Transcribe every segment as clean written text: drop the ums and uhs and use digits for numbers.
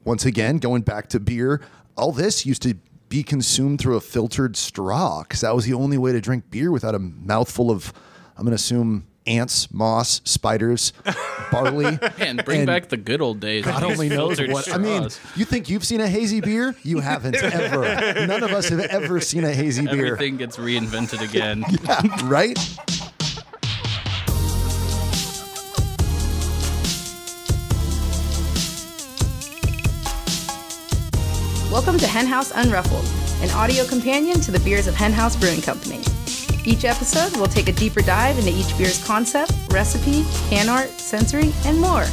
Once again, going back to beer, all this used to be consumed through a filtered straw because that was the only way to drink beer without a mouthful of, I'm going to assume, ants, moss, spiders, barley. And bring back the good old days. God only knows what. I mean, you think you've seen a hazy beer? You haven't ever. None of us have ever seen a hazy beer. Everything gets reinvented again. Yeah, right? Welcome to HenHouse Unruffled, an audio companion to the beers of HenHouse Brewing Company. Each episode will take a deeper dive into each beer's concept, recipe, can art, sensory, and more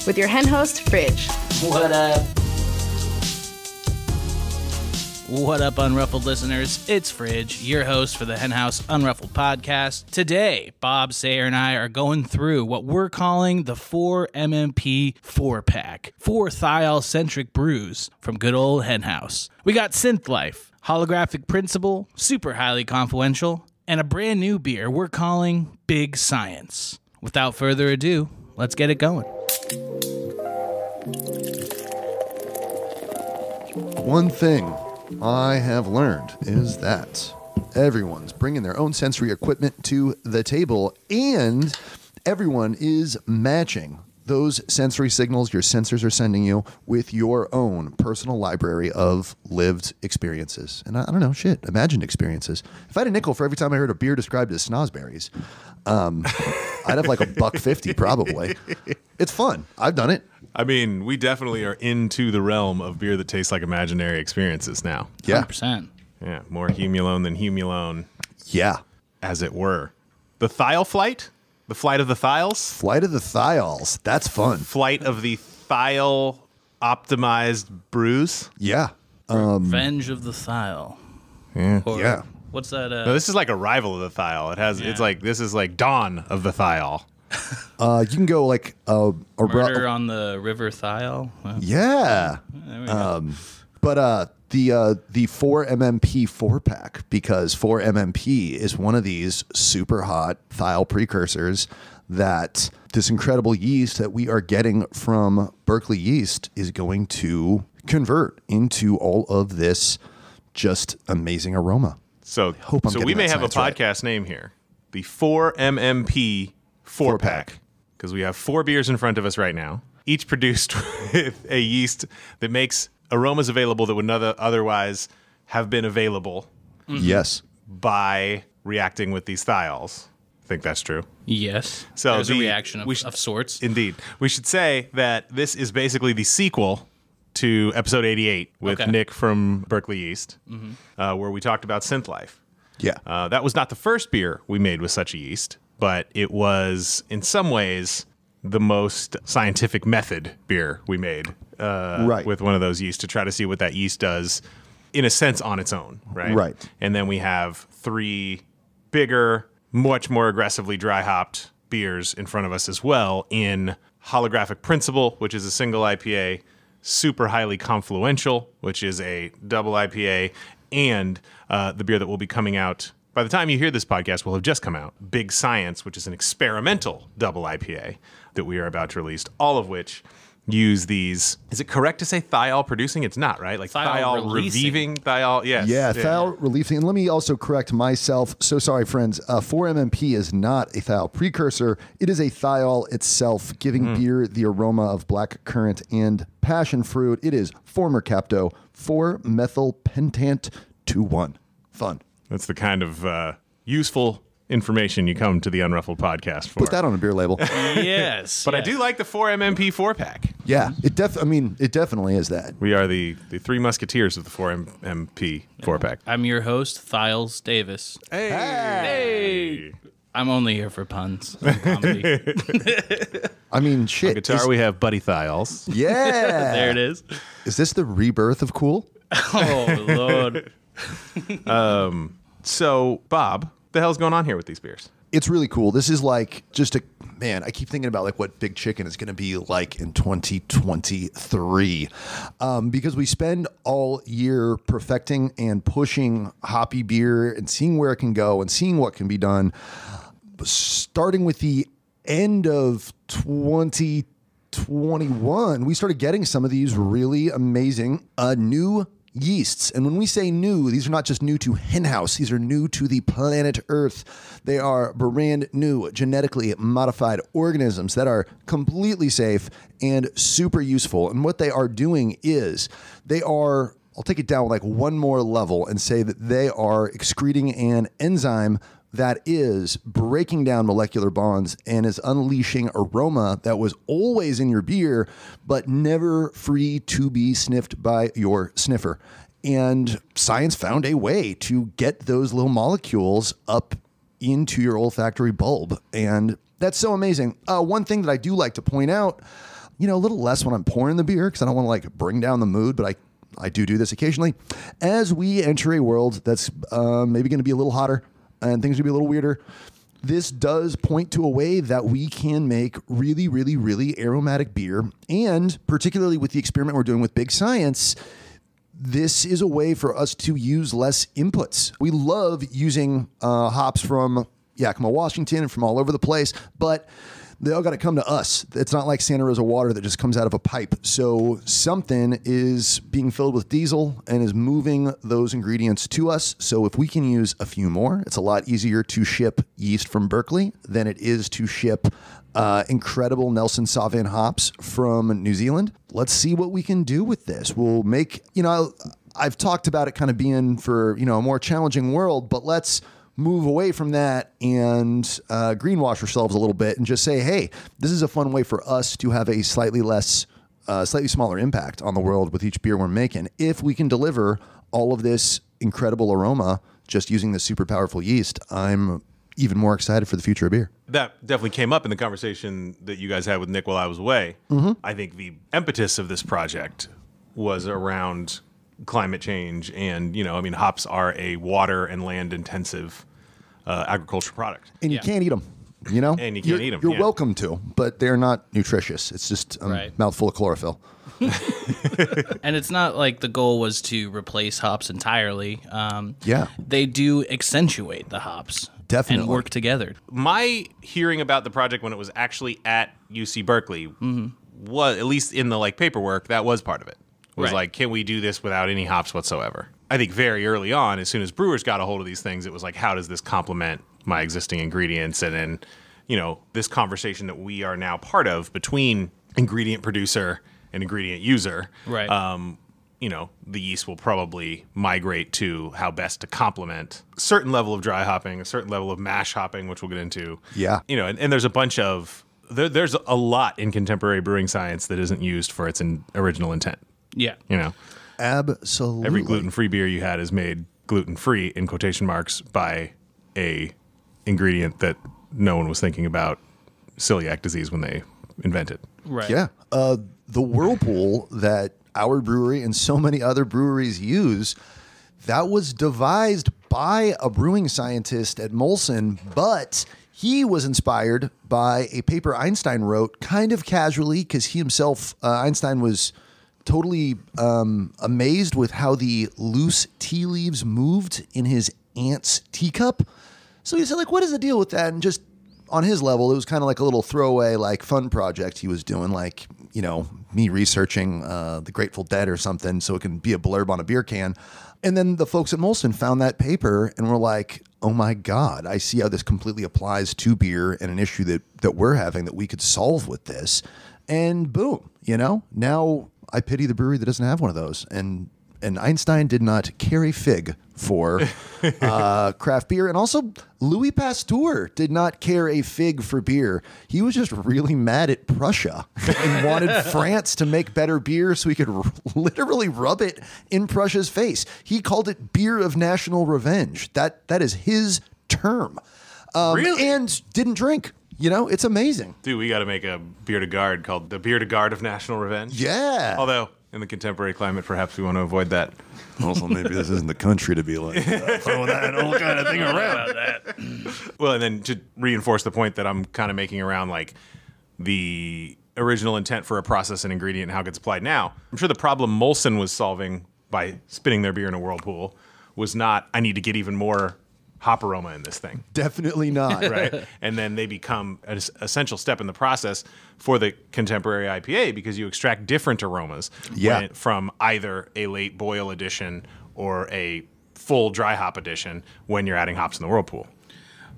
with your hen host, Fridge. What up? What up, Unruffled listeners? It's Fridge, your host for the HenHouse Unruffled podcast. Today, Bob, Sayre, and I are going through what we're calling the 4MMP 4-pack. 4 Thiol-centric brews from good old HenHouse. We got Synth Life, Holographic Principle, Super Highly Confluential, and a brand new beer we're calling Big Science. Without further ado, let's get it going. One thing I have learned is that everyone's bringing their own sensory equipment to the table, and everyone is matching those sensory signals your sensors are sending you with your own personal library of lived experiences. And I don't know, imagined experiences. If I had a nickel for every time I heard a beer described as snozberries, I'd have like $1.50 probably. It's fun. I've done it. I mean, we definitely are into the realm of beer that tastes like imaginary experiences now. Yeah. 100%. Yeah, more humulone than humulone. Yeah. As it were. The Thiol flight? The flight of the Thiols? Flight of the Thiols. That's fun. Flight of the Thiol-Optimized brews? Yeah. Revenge of the Thiol. Yeah. Or, Yeah. What's that? No, this is like a rival of the Thiol. It's like, this is like Dawn of the Thiol. You can go like Murder on the River Thiol? Well, yeah. there we go. But the 4MMP 4-pack, because 4MMP is one of these super hot thiol precursors that this incredible yeast that we are getting from Berkeley yeast is going to convert into all of this just amazing aroma. So we may have a podcast name here. The 4MMP 4-pack. Because we have 4 beers in front of us right now, each produced with a yeast that makes aromas available that would not otherwise have been available. Mm-hmm. Yes. By reacting with these thiols. I think that's true. Yes. So there's a reaction of sorts. Indeed. We should say that this is basically the sequel to episode 88 with Nick from Berkeley Yeast, where we talked about Synth Life. Yeah. That was not the first beer we made with such a yeast, but it was, in some ways, the most scientific method beer we made with one of those yeasts to try to see what that yeast does, in a sense, on its own, right? Right. And then we have 3 bigger, much more aggressively dry-hopped beers in front of us as well in Holographic Principle, which is a single IPA, Super Highly Confluential, which is a double IPA, and the beer that will be coming out, by the time you hear this podcast, will have just come out, Big Science, which is an experimental double IPA that we are about to release, all of which use these. Is it correct to say thiol producing? It's not, right? Like thiol relieving thiol. Yes. Yeah, thiol relieving. And let me also correct myself. So sorry, friends. 4MMP is not a thiol precursor. It is a thiol itself, giving beer the aroma of black currant and passion fruit. It is former Capto 4-methyl-pentant 2-1. Fun. That's the kind of useful information you come to the Unruffled podcast for. Put that on a beer label. Yes. But I do like the 4MMP 4-pack. Yeah, it definitely is that. We are the 3 musketeers of the 4MMP 4-pack. I'm your host, Thiols Davis. Hey! I'm only here for puns and comedy. I mean, shit. On guitar, we have Buddy Thiols. Yeah. There it is. Is this the rebirth of cool? Oh, Lord. So, Bob, the hell's going on here with these beers? It's really cool. This is like I keep thinking about like what Big Chicken is going to be like in 2023 because we spend all year perfecting and pushing hoppy beer and seeing where it can go and seeing what can be done. Starting with the end of 2020 2021, we started getting some of these really amazing new yeasts. And when we say new, these are not just new to HenHouse. These are new to the planet Earth. They are brand new, genetically modified organisms that are completely safe and super useful. And what they are doing is they are, I'll take it down like one more level and say that they are excreting an enzyme that is breaking down molecular bonds and is unleashing aroma that was always in your beer, but never free to be sniffed by your sniffer. And science found a way to get those little molecules up into your olfactory bulb. And that's so amazing. One thing that I do like to point out, a little less when I'm pouring the beer because I don't want to like bring down the mood, but I do this occasionally. As we enter a world that's maybe going to be a little hotter, and things will be a little weirder, this does point to a way that we can make really, really, really aromatic beer. And particularly with the experiment we're doing with Big Science, this is a way for us to use less inputs. We love using hops from Yakima, Washington, and from all over the place, but they all got to come to us. It's not like Santa Rosa water that just comes out of a pipe. So something is being filled with diesel and is moving those ingredients to us. So if we can use a few more, it's a lot easier to ship yeast from Berkeley than it is to ship incredible Nelson Sauvin hops from New Zealand. Let's see what we can do with this. We'll make, I've talked about it kind of being for, a more challenging world, but let's move away from that and greenwash ourselves a little bit and just say, hey, this is a fun way for us to have a slightly smaller impact on the world with each beer we're making. If we can deliver all of this incredible aroma just using this super powerful yeast, I'm even more excited for the future of beer. That definitely came up in the conversation that you guys had with Nick while I was away. Mm-hmm. I think the impetus of this project was around climate change and, hops are a water and land intensive agriculture product. And you can't eat them, And you can't eat them. You're welcome to, but they're not nutritious. It's just a mouthful of chlorophyll. And it's not like the goal was to replace hops entirely. They do accentuate the hops. Definitely. And work together. My hearing about the project when it was actually at UC Berkeley was, at least in the paperwork, that was part of it. It was can we do this without any hops whatsoever? I think very early on, as soon as brewers got a hold of these things, it was like, how does this complement my existing ingredients? And then, this conversation that we are now part of between ingredient producer and ingredient user, the yeast will probably migrate to how best to complement a certain level of dry hopping, a certain level of mash hopping, which we'll get into. Yeah. And there's a bunch of, there's a lot in contemporary brewing science that isn't used for its original intent. Yeah. Absolutely. Every gluten-free beer you had is made gluten-free in quotation marks by a ingredient that no one was thinking about celiac disease when they invented. Right. Yeah. The whirlpool that our brewery and so many other breweries use, that was devised by a brewing scientist at Molson, but he was inspired by a paper Einstein wrote kind of casually because he himself, Einstein was totally amazed with how the loose tea leaves moved in his aunt's teacup. So he said, what is the deal with that? And just on his level, it was kind of like a little throwaway, fun project he was doing, me researching the Grateful Dead or something so it can be a blurb on a beer can. And then the folks at Molson found that paper and were like, oh my God, I see how this completely applies to beer and an issue that we're having that we could solve with this. And boom, now I pity the brewery that doesn't have one of those. And Einstein did not care a fig for craft beer. And also, Louis Pasteur did not care a fig for beer. He was just really mad at Prussia and wanted France to make better beer so he could literally rub it in Prussia's face. He called it beer of national revenge. That is his term. Really? And didn't drink. It's amazing. Dude, we got to make a beer to guard called the Beer to Guard of National Revenge. Yeah. Although, in the contemporary climate, perhaps we want to avoid that. Also, maybe this isn't the country to be throwing that whole kind of thing around. Well, and then to reinforce the point that I'm kind of making around the original intent for a process and ingredient and how it gets applied now, I'm sure the problem Molson was solving by spinning their beer in a whirlpool was not, I need to get even more hop aroma in this thing. Definitely not. Right. And then they become an essential step in the process for the contemporary IPA because you extract different aromas from either a late boil addition or a full dry hop addition when you're adding hops in the whirlpool.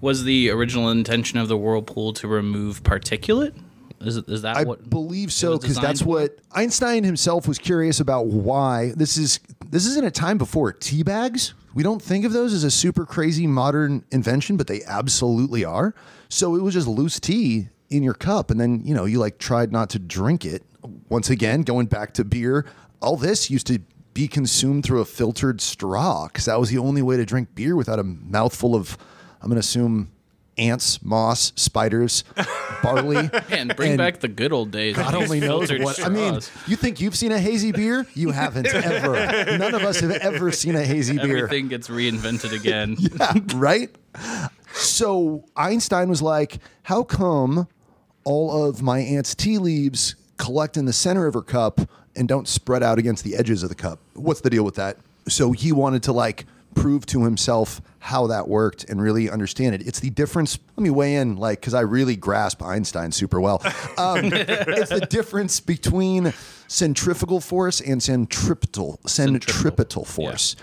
Was the original intention of the whirlpool to remove particulate? Is that I what? believe so, because that's for? what Einstein himself was curious about. Why this is in a time before tea bags. We don't think of those as a super crazy modern invention, but they absolutely are. So it was just loose tea in your cup, and then you like tried not to drink it. Once again, going back to beer, all this used to be consumed through a filtered straw because that was the only way to drink beer without a mouthful of, I'm going to assume, ants, moss, spiders, barley. Man, bring back the good old days. God only knows what. Straws. I mean, you think you've seen a hazy beer? You haven't ever. None of us have ever seen a hazy beer. Everything gets reinvented again. Yeah, right? So Einstein was like, how come all of my aunt's tea leaves collect in the center of her cup and don't spread out against the edges of the cup? What's the deal with that? So he wanted to prove to himself how that worked and really understand it. It's the difference. Let me weigh in, because I really grasp Einstein super well. It's the difference between centrifugal force and centripetal force.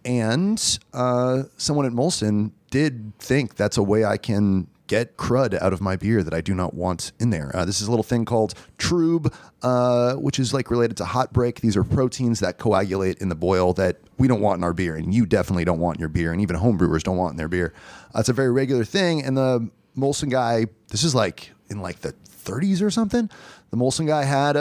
Yeah. And someone at Molson did think that's a way I can get crud out of my beer that I do not want in there. This is a little thing called trub, which is related to hot break. These are proteins that coagulate in the boil that we don't want in our beer, and you definitely don't want in your beer, and even homebrewers don't want in their beer. It's a very regular thing, and the Molson guy, this is in the 30s or something, the Molson guy had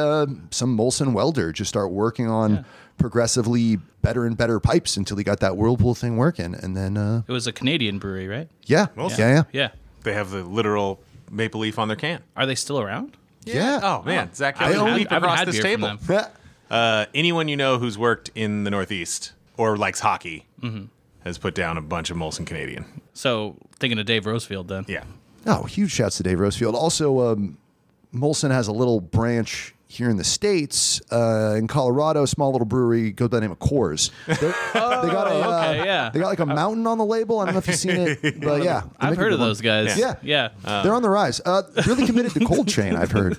some Molson welder just start working on progressively better and better pipes until he got that whirlpool thing working, and then... it was a Canadian brewery, right? Yeah. Molson. Yeah. They have the literal maple leaf on their can. Are they still around? Yeah. Oh, man. Zach Kelly, leap I haven't across had this beer from table. them. Anyone you know who's worked in the Northeast or likes hockey has put down a bunch of Molson Canadian. So, thinking of Dave Rosefield then. Yeah. Oh, huge shouts to Dave Rosefield. Also, Molson has a little branch here in the States, in Colorado, a small little brewery goes by the name of Coors. They got a mountain on the label. I don't know if you've seen it, but yeah. I've heard of those guys. Yeah. They're on the rise. Really committed to cold chain, I've heard.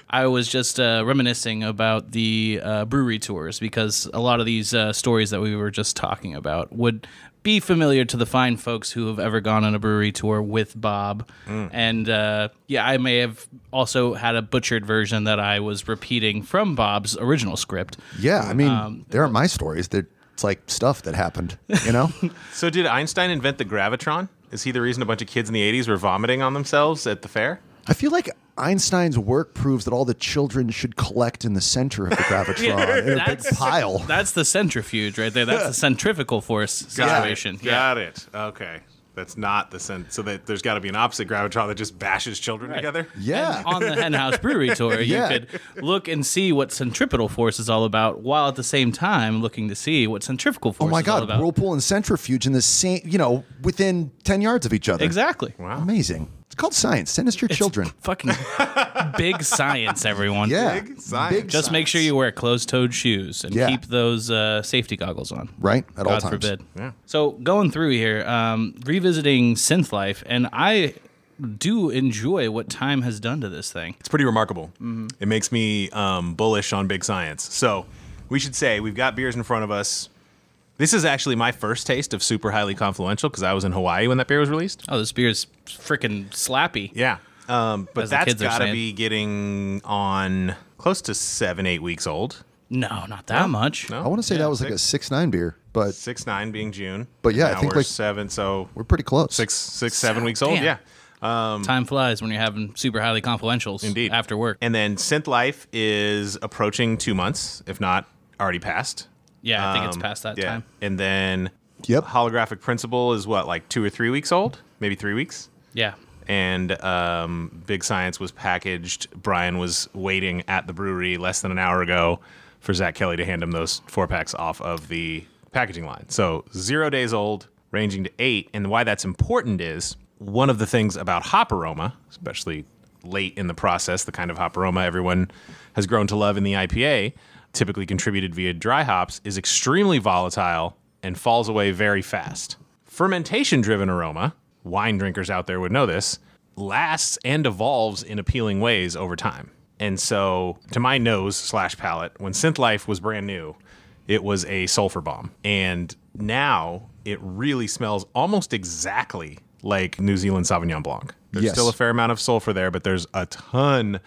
I was just reminiscing about the brewery tours because a lot of these stories that we were just talking about would be familiar to the fine folks who have ever gone on a brewery tour with Bob. And I may have also had a butchered version that I was repeating from Bob's original script. Yeah, I mean, they aren't my stories. It's stuff that happened, So did Einstein invent the gravitron? Is he the reason a bunch of kids in the 80s were vomiting on themselves at the fair? I feel like Einstein's work proves that all the children should collect in the center of the gravitron in a big pile. That's the centrifuge right there. That's the centrifugal force situation. Got it. Okay. That's not the so that there's got to be an opposite gravitron that just bashes children together. Yeah. And on the HenHouse Brewery Tour, you could look and see what centripetal force is all about, while at the same time looking to see what centrifugal force is all about. Oh my God, whirlpool and centrifuge in the same, within 10 yards of each other. Exactly. Wow. Amazing. It's called science. Send us your children. Fucking big science, everyone. Yeah. Big science. Just make sure you wear closed-toed shoes and keep those safety goggles on. Right? At all God times. forbid. Yeah. So going through here, revisiting Synth Life, and I do enjoy what time has done to this thing. It's pretty remarkable. It makes me bullish on big science. So we should say we've got beers in front of us. This is actually my first taste of super highly confluential because I was in Hawaii when that beer was released. Oh, this beer is freaking slappy. Yeah. But As the that's kids are got to saying. be getting on close to 7-8 weeks old. No, not that much. No? I want to say that was like a 6-9 beer, but 6-9 being June. But yeah, I Now think we're like 7, so we're pretty close. 7 weeks old. Damn. Yeah. Time flies when you're having super highly confluentials Indeed. after work. And then Synth Life is approaching 2 months, if not already passed. Yeah, I think it's past that time. And then Yep. Holographic Principle is what, like 2 or 3 weeks old? Maybe 3 weeks? Yeah. And Big Science was packaged. Brian was waiting at the brewery less than an hour ago for Zach Kelly to hand him those 4-packs off of the packaging line. So 0 days old, ranging to 8. And why that's important is one of the things about hop aroma, especially late in the process, the kind of hop aroma everyone has grown to love in the IPA, typically contributed via dry hops, is extremely volatile and falls away very fast. fermentation-driven aroma, wine drinkers out there would know this, lasts and evolves in appealing ways over time. And so, to my nose/palate, when Synth Life was brand new, it was a sulfur bomb. And now it really smells almost exactly like New Zealand Sauvignon Blanc. There's still a fair amount of sulfur there, but there's a ton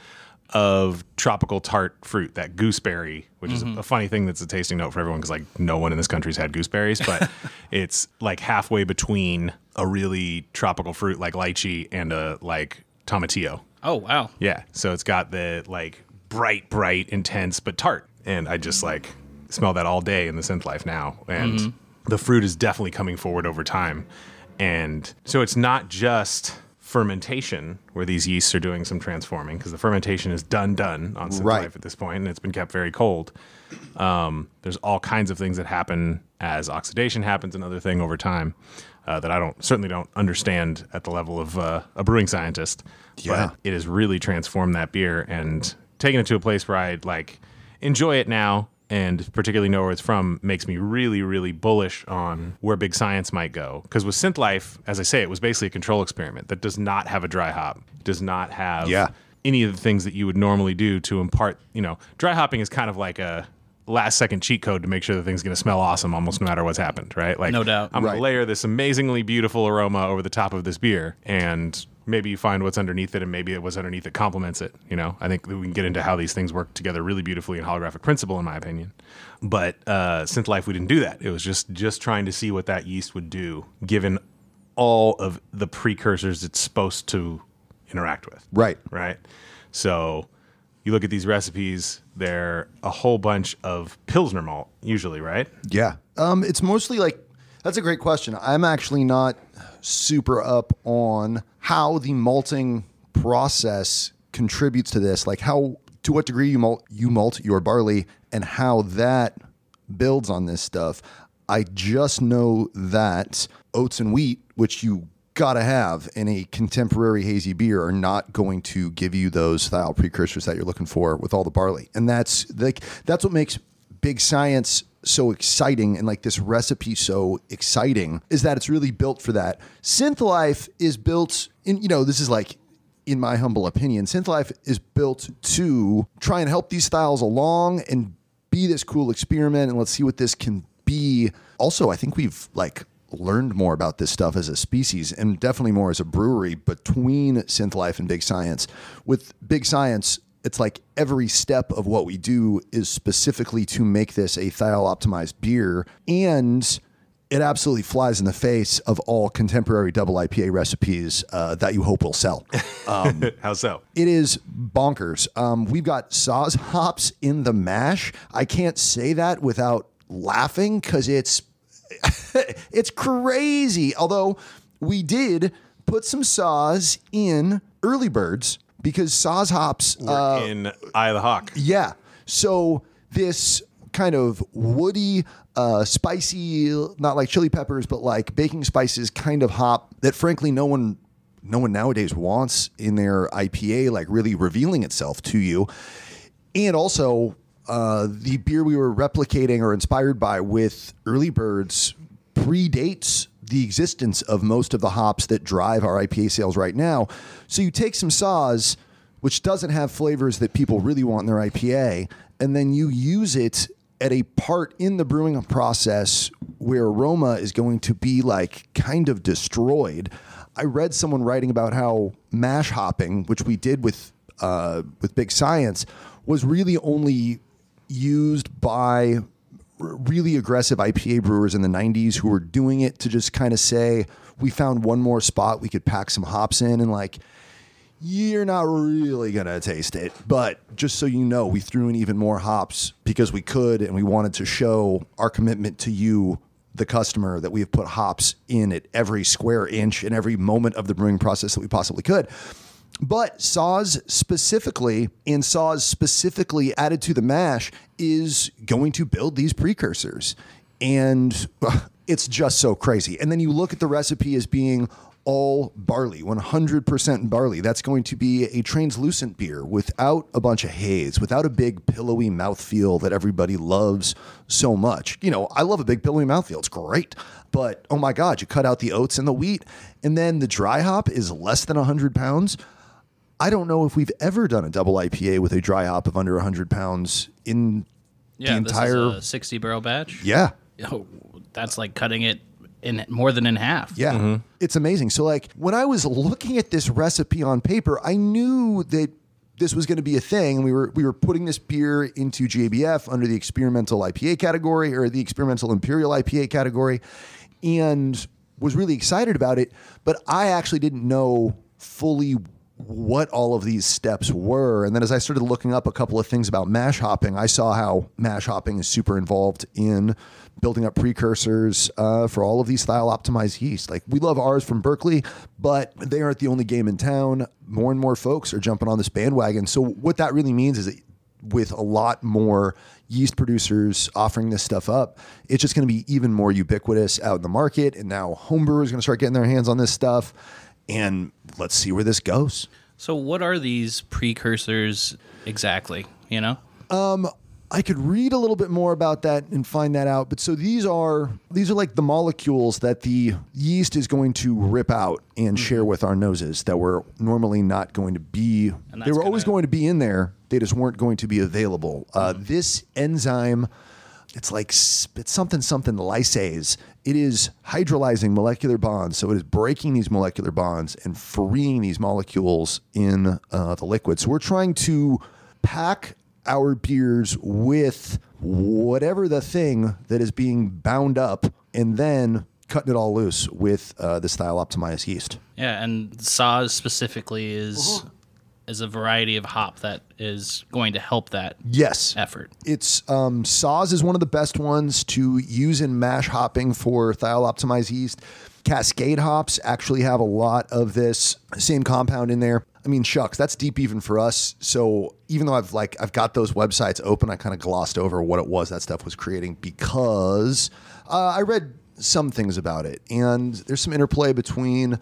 of tropical tart fruit, that gooseberry, which is a funny thing that's a tasting note for everyone because like no one in this country's had gooseberries, but it's like halfway between a really tropical fruit like lychee and a like tomatillo. Oh, wow. Yeah. So it's got the like bright, intense, but tart. And I just like smell that all day in the Synth Life now. And the fruit is definitely coming forward over time. And so it's not just fermentation where these yeasts are doing some transforming, because the fermentation is done on Synth Life at this point, and it's been kept very cold. There's all kinds of things that happen as oxidation happens, another thing over time that I certainly don't understand at the level of a brewing scientist. Yeah. But it has really transformed that beer and taken it to a place where I like enjoy it now, and particularly know where it's from, makes me really, really bullish on where Big Science might go. Because with Synth Life, as I say, it was basically a control experiment that does not have a dry hop, does not have any of the things that you would normally do to impart, dry hopping is kind of like a last second cheat code to make sure the thing's going to smell awesome almost no matter what's happened, right? Like, no doubt. I'm going to layer this amazingly beautiful aroma over the top of this beer, and maybe you find what's underneath it, and maybe what's underneath it complements it. I think that we can get into how these things work together really beautifully in Holographic Principle, in my opinion. But Synth Life, we didn't do that. It was just trying to see what that yeast would do, given all of the precursors it's supposed to interact with. Right. So you look at these recipes, they're a whole bunch of Pilsner malt, usually, right? Yeah. It's mostly like, that's a great question. I'm actually not super up on how the malting process contributes to this, like to what degree you malt your barley and how that builds on this stuff. I just know that oats and wheat, which you gotta have in a contemporary hazy beer, are not going to give you those thiol precursors that you're looking for with all the barley. And that's what makes Big Science so exciting, and like this recipe so exciting, is that it's really built for that. Synth Life is built in, this is like, in my humble opinion, Synth Life is built to try and help these styles along and be this cool experiment, and let's see what this can be. Also, I think we've like learned more about this stuff as a species, and definitely more as a brewery, between Synth Life and Big Science. With Big Science, it's like every step of what we do is specifically to make this a Thiol-Optimized beer, and it absolutely flies in the face of all contemporary double IPA recipes that you hope will sell. How so? It is bonkers. We've got Saaz hops in the mash. I can't say that without laughing because it's crazy. Although we did put some Saaz in early birds, because Saaz hops were in Eye of the Hawk. Yeah. So this kind of woody, spicy, not like chili peppers, but like baking spices kind of hop that frankly no one nowadays wants in their IPA, like really revealing itself to you. And also the beer we were replicating or inspired by with early birds predates the existence of most of the hops that drive our IPA sales right now. So you take some Saaz, which doesn't have flavors that people really want in their IPA, and then you use it at a part in the brewing process where aroma is going to be like kind of destroyed. I read someone writing about how mash hopping, which we did with Big Science, was really only used by really aggressive IPA brewers in the 90s who were doing it to just kind of say, we found one more spot we could pack some hops in, and like, you're not really going to taste it. But just so you know, we threw in even more hops because we could, and we wanted to show our commitment to you, the customer, that we have put hops in at every square inch and every moment of the brewing process that we possibly could. But Saaz specifically added to the mash is going to build these precursors. And it's just so crazy. And then you look at the recipe as being all barley, 100% barley. That's going to be a translucent beer without a bunch of haze, without a big pillowy mouthfeel that everybody loves so much. You know, I love a big pillowy mouthfeel. It's great. But, oh my God, you cut out the oats and the wheat, and then the dry hop is less than 100 pounds. I don't know if we've ever done a double IPA with a dry hop of under 100 pounds in the entire... This is a 60 barrel batch. Yeah. Oh, that's like cutting it in more than in half. Yeah. It's amazing. So like when I was looking at this recipe on paper, I knew that this was going to be a thing. And we were putting this beer into JBF under the experimental IPA category or the experimental imperial IPA category, and was really excited about it. But I actually didn't know fully what all of these steps were. And then as I started looking up a couple of things about mash hopping, I saw how mash hopping is super involved in building up precursors for all of these Thiol-Optimized yeast. Like, we love ours from Berkeley, but they aren't the only game in town. More and more folks are jumping on this bandwagon. So what that really means is that with a lot more yeast producers offering this stuff up, it's just going to be even more ubiquitous out in the market. And now homebrewers are going to start getting their hands on this stuff. And let's see where this goes. So what are these precursors exactly, you know? I could read a little bit more about that and find that out. But so these are like the molecules that the yeast is going to rip out and share with our noses that were normally not going to be. They were always going to be in there. They just weren't going to be available. This enzyme, it's something lysase. It is hydrolyzing molecular bonds. So it is breaking these molecular bonds and freeing these molecules in the liquid. So we're trying to pack our beers with whatever the thing that is being bound up and then cutting it all loose with this Thiol-Optimized yeast. Yeah, and Saaz specifically is a variety of hop that is going to help that effort. It's Saaz is one of the best ones to use in mash hopping for Thiol-Optimized yeast. Cascade hops actually have a lot of this same compound in there. I mean, shucks, that's deep even for us. So even though I've got those websites open, I kind of glossed over what it was that stuff was creating because I read some things about it. And there's some interplay between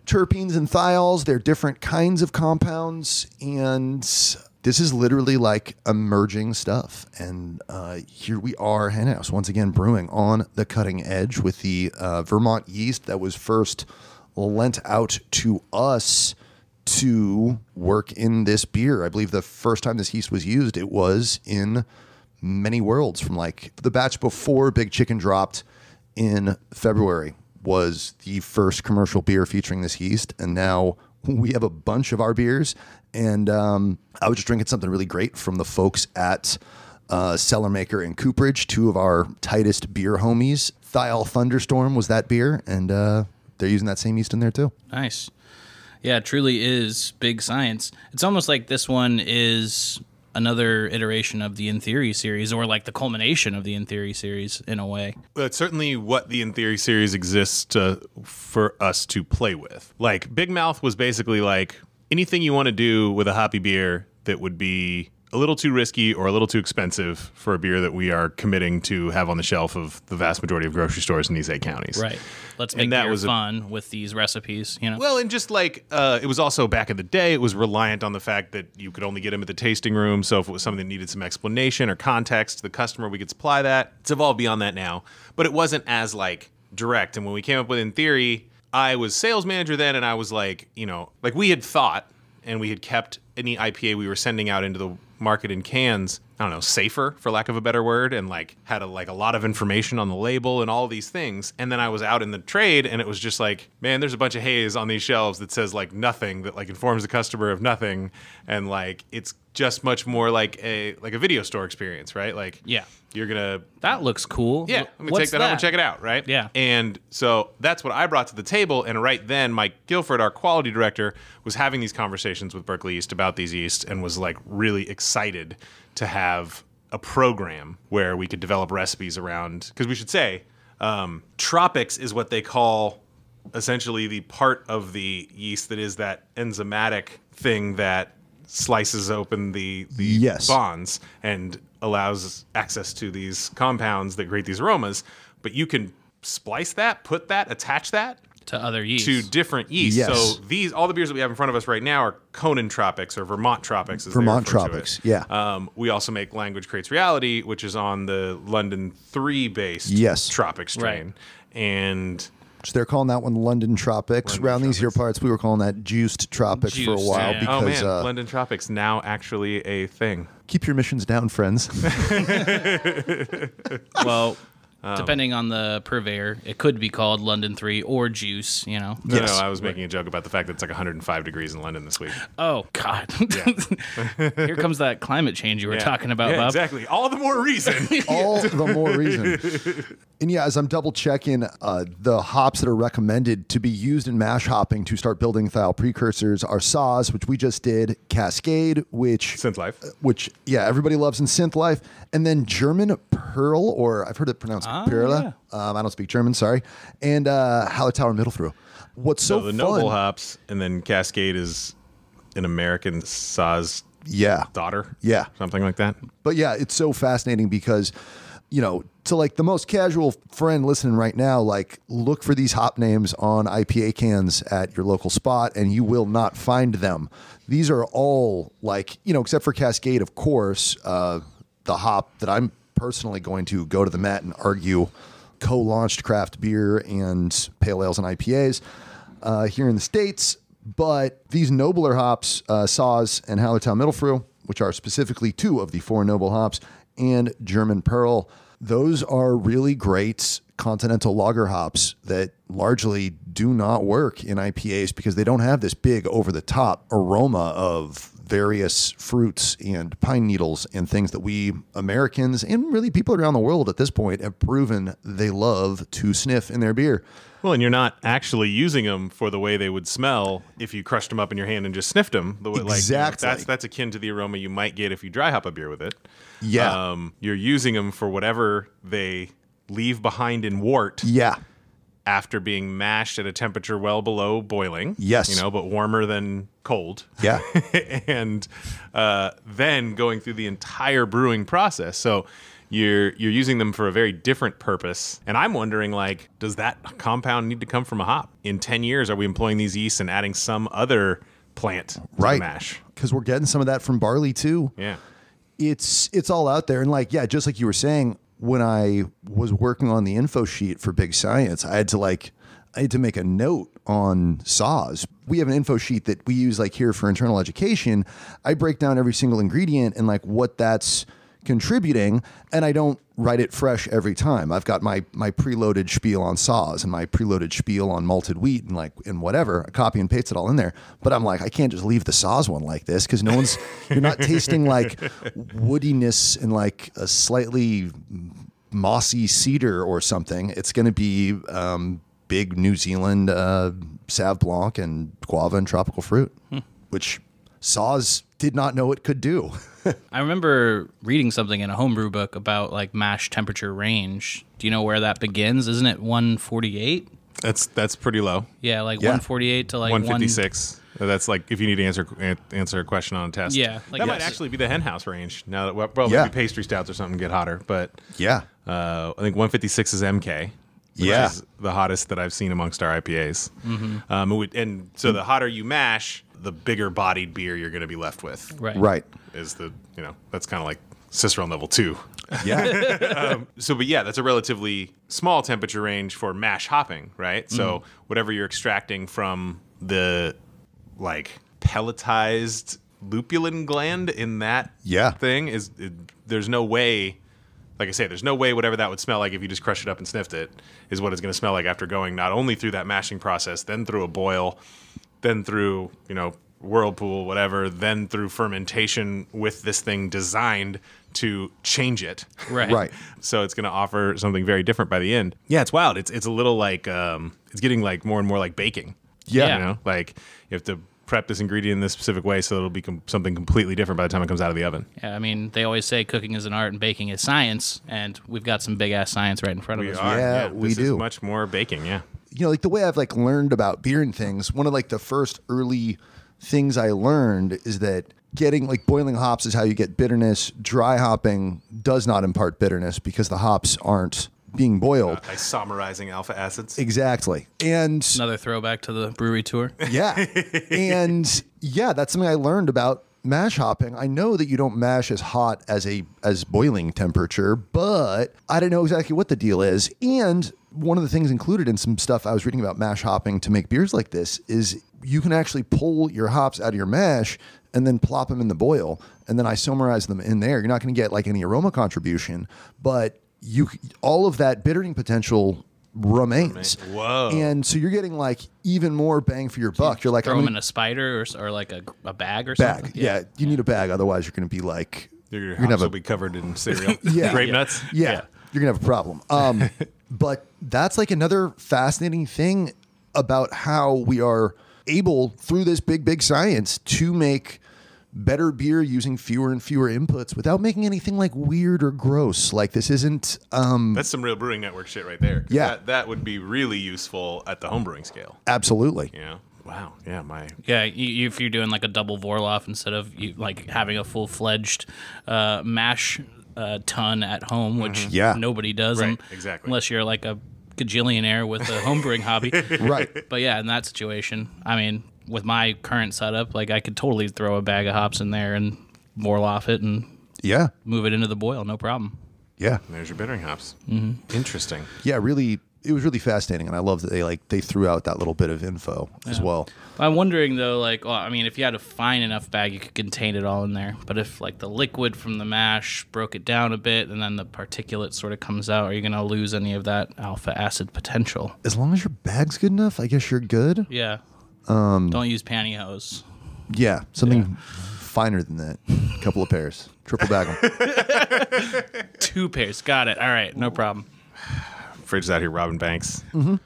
terpenes and thiols. They're different kinds of compounds. And this is literally like emerging stuff. And here we are, HenHouse, once again brewing on the cutting edge with the Vermont yeast that was first lent out to us to work in this beer. I believe the first time this yeast was used, it was in many worlds. From like the batch before Big Chicken dropped in February was the first commercial beer featuring this yeast. And now we have a bunch of our beers. And I was just drinking something really great from the folks at Cellar Maker in Cooperage, two of our tightest beer homies. Thiol Thunderstorm was that beer, and they're using that same yeast in there too. Nice. Yeah, it truly is big science. It's almost like this one is another iteration of the In Theory series, or like the culmination of the In Theory series in a way. Well, it's certainly what the In Theory series exists for us to play with. Like, Big Mouth was basically like anything you want to do with a hoppy beer that would be a little too risky or a little too expensive for a beer that we are committing to have on the shelf of the vast majority of grocery stores in these 8 counties. Right. Let's make beer fun with these recipes, you know? Well, and just like, it was also back in the day, it was reliant on the fact that you could only get them at the tasting room. So if it was something that needed some explanation or context to the customer, we could supply that. It's evolved beyond that now. But it wasn't as like direct. And when we came up with In Theory, I was sales manager then, and I was like, you know, like we had thought and we had kept any IPA we were sending out into the market in cans, I don't know, safer, for lack of a better word, and like had a lot of information on the label and all these things. And then I was out in the trade, and it was just like, man, there's a bunch of haze on these shelves that says like nothing, that like informs the customer of nothing, and like it's just much more like a video store experience, right? Like, yeah, you're gonna, that looks cool. Yeah, let me take that home and check it out, right? Yeah. And so that's what I brought to the table. And right then, Mike Guilford, our quality director, was having these conversations with Berkeley Yeast about these yeasts, and was like really excited to have a program where we could develop recipes around, because we should say, tropics is what they call essentially the part of the yeast that is that enzymatic thing that slices open the bonds and allows access to these compounds that create these aromas. But you can splice that, put that, attach that. to other yeasts. to different yeasts. Yes. So all the beers that we have in front of us right now are Conan Tropics or Vermont Tropics. As Vermont they refer Tropics, to it. yeah. We also make Language Creates Reality, which is on the London 3 based Yes. Tropic strain. And So they're calling that one London Tropics. London Around these here Tropics. parts, we were calling that Juiced Tropics for a Juiced, while yeah. because London Tropics now actually a thing. keep your missions down, friends. Well, depending on the purveyor, it could be called London 3 or Juice, you know. No, Yes. I was making a joke about the fact that it's like 105 degrees in London this week. Oh, God. Here comes that climate change you were talking about, Yeah, Bob. exactly. All the more reason. All the more reason. And yeah, as I'm double checking the hops that are recommended to be used in mash hopping to start building thiol precursors are Saaz, which we just did, Cascade, Synth Life. which everybody loves in Synth Life, and then German Pearl, or I've heard it pronounced Perla. I don't speak German, sorry, and Hallertauer Mittelfrüh. What's so the fun? noble hops, and then Cascade is an American Saaz daughter. Yeah. Something like that. But yeah, it's so fascinating because, to like the most casual friend listening right now, like look for these hop names on IPA cans at your local spot and you will not find them. These are all like, except for Cascade, of course, the hop that I'm personally going to go to the mat and argue co-launched craft beer and pale ales and IPAs here in the States. But these nobler hops, Saaz and Hallertau Mittelfrüh, which are specifically two of the four noble hops, and German Pearl, those are really great continental lager hops that largely do not work in IPAs because they don't have this big over-the-top aroma of various fruits and pine needles and things that we Americans and really people around the world at this point have proven they love to sniff in their beer. Well, and you're not actually using them for the way they would smell if you crushed them up in your hand and just sniffed them. The way, Exactly. That's akin to the aroma you might get if you dry hop a beer with it. Yeah. You're using them for whatever they leave behind in wort. Yeah. After being mashed at a temperature well below boiling. Yes. But warmer than cold. Yeah. And then going through the entire brewing process. So you're using them for a very different purpose. And I'm wondering, does that compound need to come from a hop? In 10 years, are we employing these yeasts and adding some other plant to the mash? Because we're getting some of that from barley too. Yeah. It's all out there. And just like you were saying, when I was working on the info sheet for Big Science, I had to make a note on Saaz. We have an info sheet that we use here for internal education. I break down every single ingredient and what that's contributing, and I don't write it fresh every time. I've got my preloaded spiel on Saaz and my preloaded spiel on malted wheat and whatever. I copy and paste it all in there. But I'm I can't just leave the Saaz one like this because you're not tasting woodiness and a slightly mossy cedar or something. It's going to be big New Zealand Sauv Blanc and guava and tropical fruit, which Saaz did not know it could do. I remember reading something in a homebrew book about mash temperature range. Do you know where that begins? Isn't it 148? That's pretty low. Yeah, 148 to 156. That's if you need to answer a question on a test. Yeah, that might actually be the HenHouse range. Now that maybe pastry stouts or something get hotter, but yeah, I think 156 is MK. Which is the hottest that I've seen amongst our IPAs. Mm-hmm. And so the hotter you mash, the bigger bodied beer you're going to be left with. Right. Is that's kind of like Cicerone level 2. Yeah. That's a relatively small temperature range for mash hopping, right? Mm-hmm. So whatever you're extracting from the pelletized lupulin gland in that thing there's no way. Like I say, there's no way whatever that would smell like if you just crushed it up and sniffed it is what it's going to smell like after going not only through that mashing process, then through a boil, then through, whirlpool, whatever, then through fermentation with this thing designed to change it. Right. So it's going to offer something very different by the end. Yeah, it's wild. It's a little it's getting more and more like baking. Yeah. You have to prep this ingredient in this specific way so it'll be something completely different by the time it comes out of the oven. Yeah, I mean, they always say cooking is an art and baking is science, and we've got some big-ass science right in front of us. Yeah, we this do. Is much more baking, yeah. The way I've learned about beer and things, one of the first early things I learned is that getting boiling hops is how you get bitterness. Dry hopping does not impart bitterness because the hops aren't being boiled. Isomerizing alpha acids. Exactly. And Another throwback to the brewery tour. yeah. And yeah, that's something I learned about mash hopping. I know that you don't mash as hot as boiling temperature, but I don't know exactly what the deal is. And one of the things included in some stuff I was reading about mash hopping to make beers like this is you can actually pull your hops out of your mash and then plop them in the boil and then isomerize them in there. You're not going to get like any aroma contribution, but all of that bittering potential remains. Whoa. And so you're getting like even more bang for your buck. You're like, Throw them in a spider or like a bag or something. Yeah. You need a bag. Otherwise, you're going to be like, Your hops will be covered in cereal. Grape nuts. Yeah. You're going to have a problem. But that's like another fascinating thing about how we are able, through this big science, to make better beer using fewer and fewer inputs without making anything like weird or gross. Like this isn't... That's some real Brewing Network shit right there. Yeah. That would be really useful at the homebrewing scale. Absolutely. You know? Wow. Yeah, If you're doing like a double Vorloff instead of like having a full-fledged mash ton at home, which nobody does. Right, exactly. Unless you're like a gajillionaire with a homebrewing hobby. Right. But yeah, in that situation, I mean, with my current setup, like I could totally throw a bag of hops in there and Vorloff it and move it into the boil, no problem. Yeah. There's your bittering hops. Mm-hmm. Interesting. Yeah, really, it was really fascinating, and I love that they threw out that little bit of info as well. I'm wondering though, like, well, I mean, if you had a fine enough bag, you could contain it all in there. But if like the liquid from the mash broke it down a bit, and then the particulate sort of comes out, are you going to lose any of that alpha acid potential? As long as your bag's good enough, I guess you're good. Yeah. Don't use pantyhose. Yeah, something finer than that. A couple of pairs. Triple bag them. 2 pairs. Got it. All right. No problem. Fridge is out here robbing banks. Mm-hmm.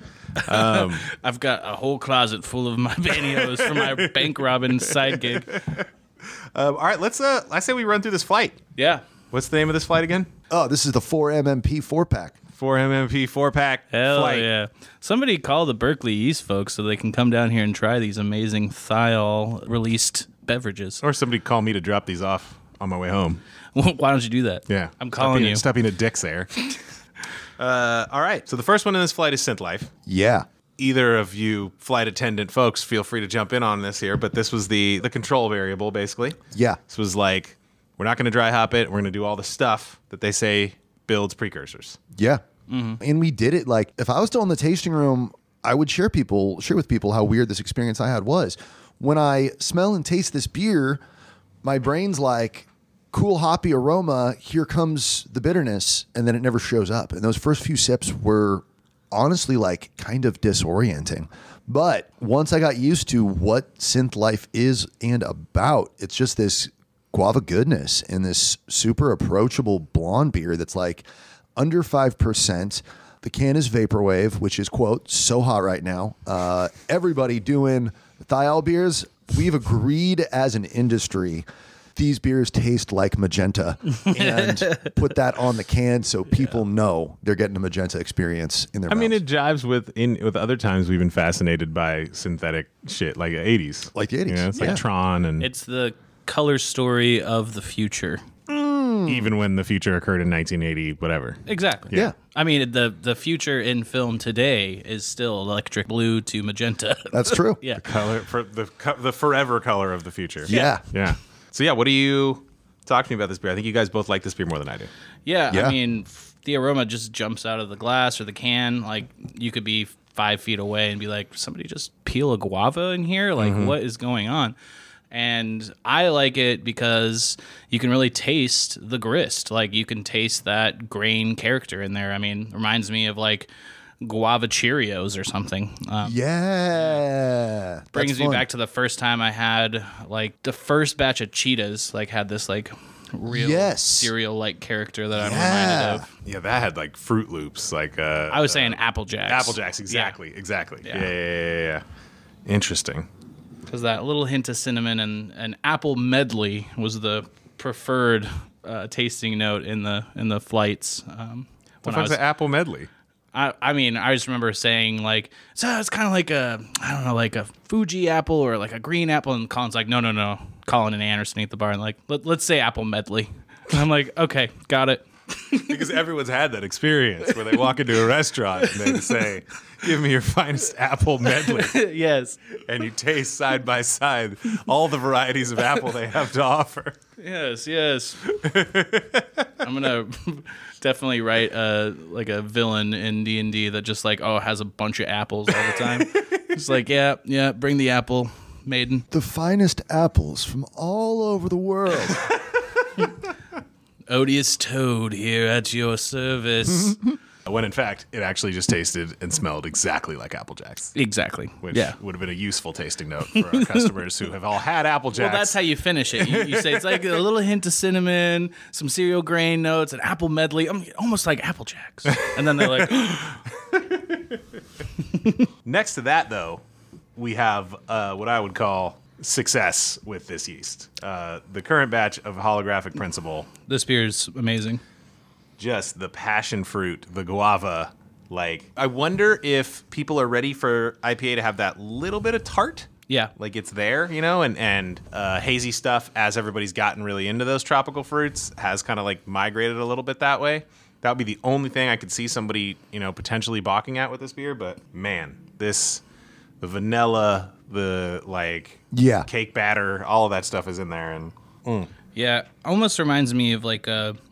I've got a whole closet full of my pantyhose for my bank robbing side gig. All right, let's. I say we run through this flight. Yeah. What's the name of this flight again? Oh, this is the 4MMP 4-pack. 4MMP 4-pack Hell flight. yeah. Somebody call the Berkeley East folks so they can come down here and try these amazing Thiol released beverages. Or somebody call me to drop these off on my way home. Why don't you do that? Yeah. I'm calling you. Stop being a dick, Sayre. All right. So the first one in this flight is Synth Life. Yeah. Either of you flight attendant folks, feel free to jump in on this here, but this was the control variable, basically. Yeah. This was like, we're not going to dry hop it. We're going to do all the stuff that they say builds precursors. Yeah. Mm-hmm. And we did it like, if I was still in the tasting room, I would share with people how weird this experience I had was. When I smell and taste this beer, my brain's like, cool hoppy aroma, here comes the bitterness, and then it never shows up. And those first few sips were honestly like kind of disorienting. But once I got used to what Synth Life is and about, it's just this guava goodness and this super approachable blonde beer that's like under 5%. The can is Vaporwave, which is, quote, so hot right now. Everybody doing Thiol beers, we've agreed as an industry, these beers taste like magenta, and put that on the can so people know they're getting a magenta experience in their mouths. I mean, it jives with other times we've been fascinated by synthetic shit, like the 80s. Like the 80s. You know, it's like Tron and... It's the color story of the future. Even when the future occurred in 1980, whatever. Exactly. Yeah. I mean, the future in film today is still electric blue to magenta. That's true. Yeah. Color for the forever color of the future. Yeah. Yeah. So yeah, what do you talk to me about this beer? I think you guys both like this beer more than I do. Yeah. Yeah. I mean, the aroma just jumps out of the glass or the can. Like, you could be 5 feet away and be like, somebody just peel a guava in here? Like, what is going on? And I like it because you can really taste the grist. Like, you can taste that grain character in there. I mean, reminds me of like guava Cheerios or something. Yeah. Brings That's me fun. back to the first time I had like the first batch of Cheetos, like had this like real cereal-like character that I'm reminded of. Yeah, that had like Fruit Loops, like I was saying Apple Jacks. Apple Jacks, exactly. Yeah. Interesting. Because that little hint of cinnamon and apple medley was the preferred tasting note in the flights. What the fuck's the apple medley? I mean, I just remember saying like, so it's kind of like like a Fuji apple or like a green apple, and Colin's like, no, Colin and Ann are sitting at the bar and like, let's say apple medley. And I'm like, okay, got it. Because everyone's had that experience where they walk into a restaurant and they say, "Give me your finest apple medley." Yes. And you taste side by side all the varieties of apple they have to offer. Yes. I'm gonna definitely write like a villain in D&D that just like has a bunch of apples all the time. It's like yeah, bring the apple, maiden. The finest apples from all over the world. Odious Toad here at your service. When in fact, it actually just tasted and smelled exactly like Apple Jacks. Exactly. Which would have been a useful tasting note for our customers who have all had Apple Jacks. Well, that's how you finish it. You say it's like a little hint of cinnamon, some cereal grain notes, an apple medley, almost like Apple Jacks. And then they're like... Next to that, though, we have what I would call success with this yeast. The current batch of Holographic Principle. This beer is amazing. Just the passion fruit, the guava. Like, I wonder if people are ready for IPA to have that little bit of tart. Yeah. Like it's there, and hazy stuff as everybody's gotten really into those tropical fruits has kind of like migrated a little bit that way. That would be the only thing I could see somebody, potentially balking at with this beer. But man, the vanilla, the cake batter, all of that stuff is in there. And Yeah, almost reminds me of like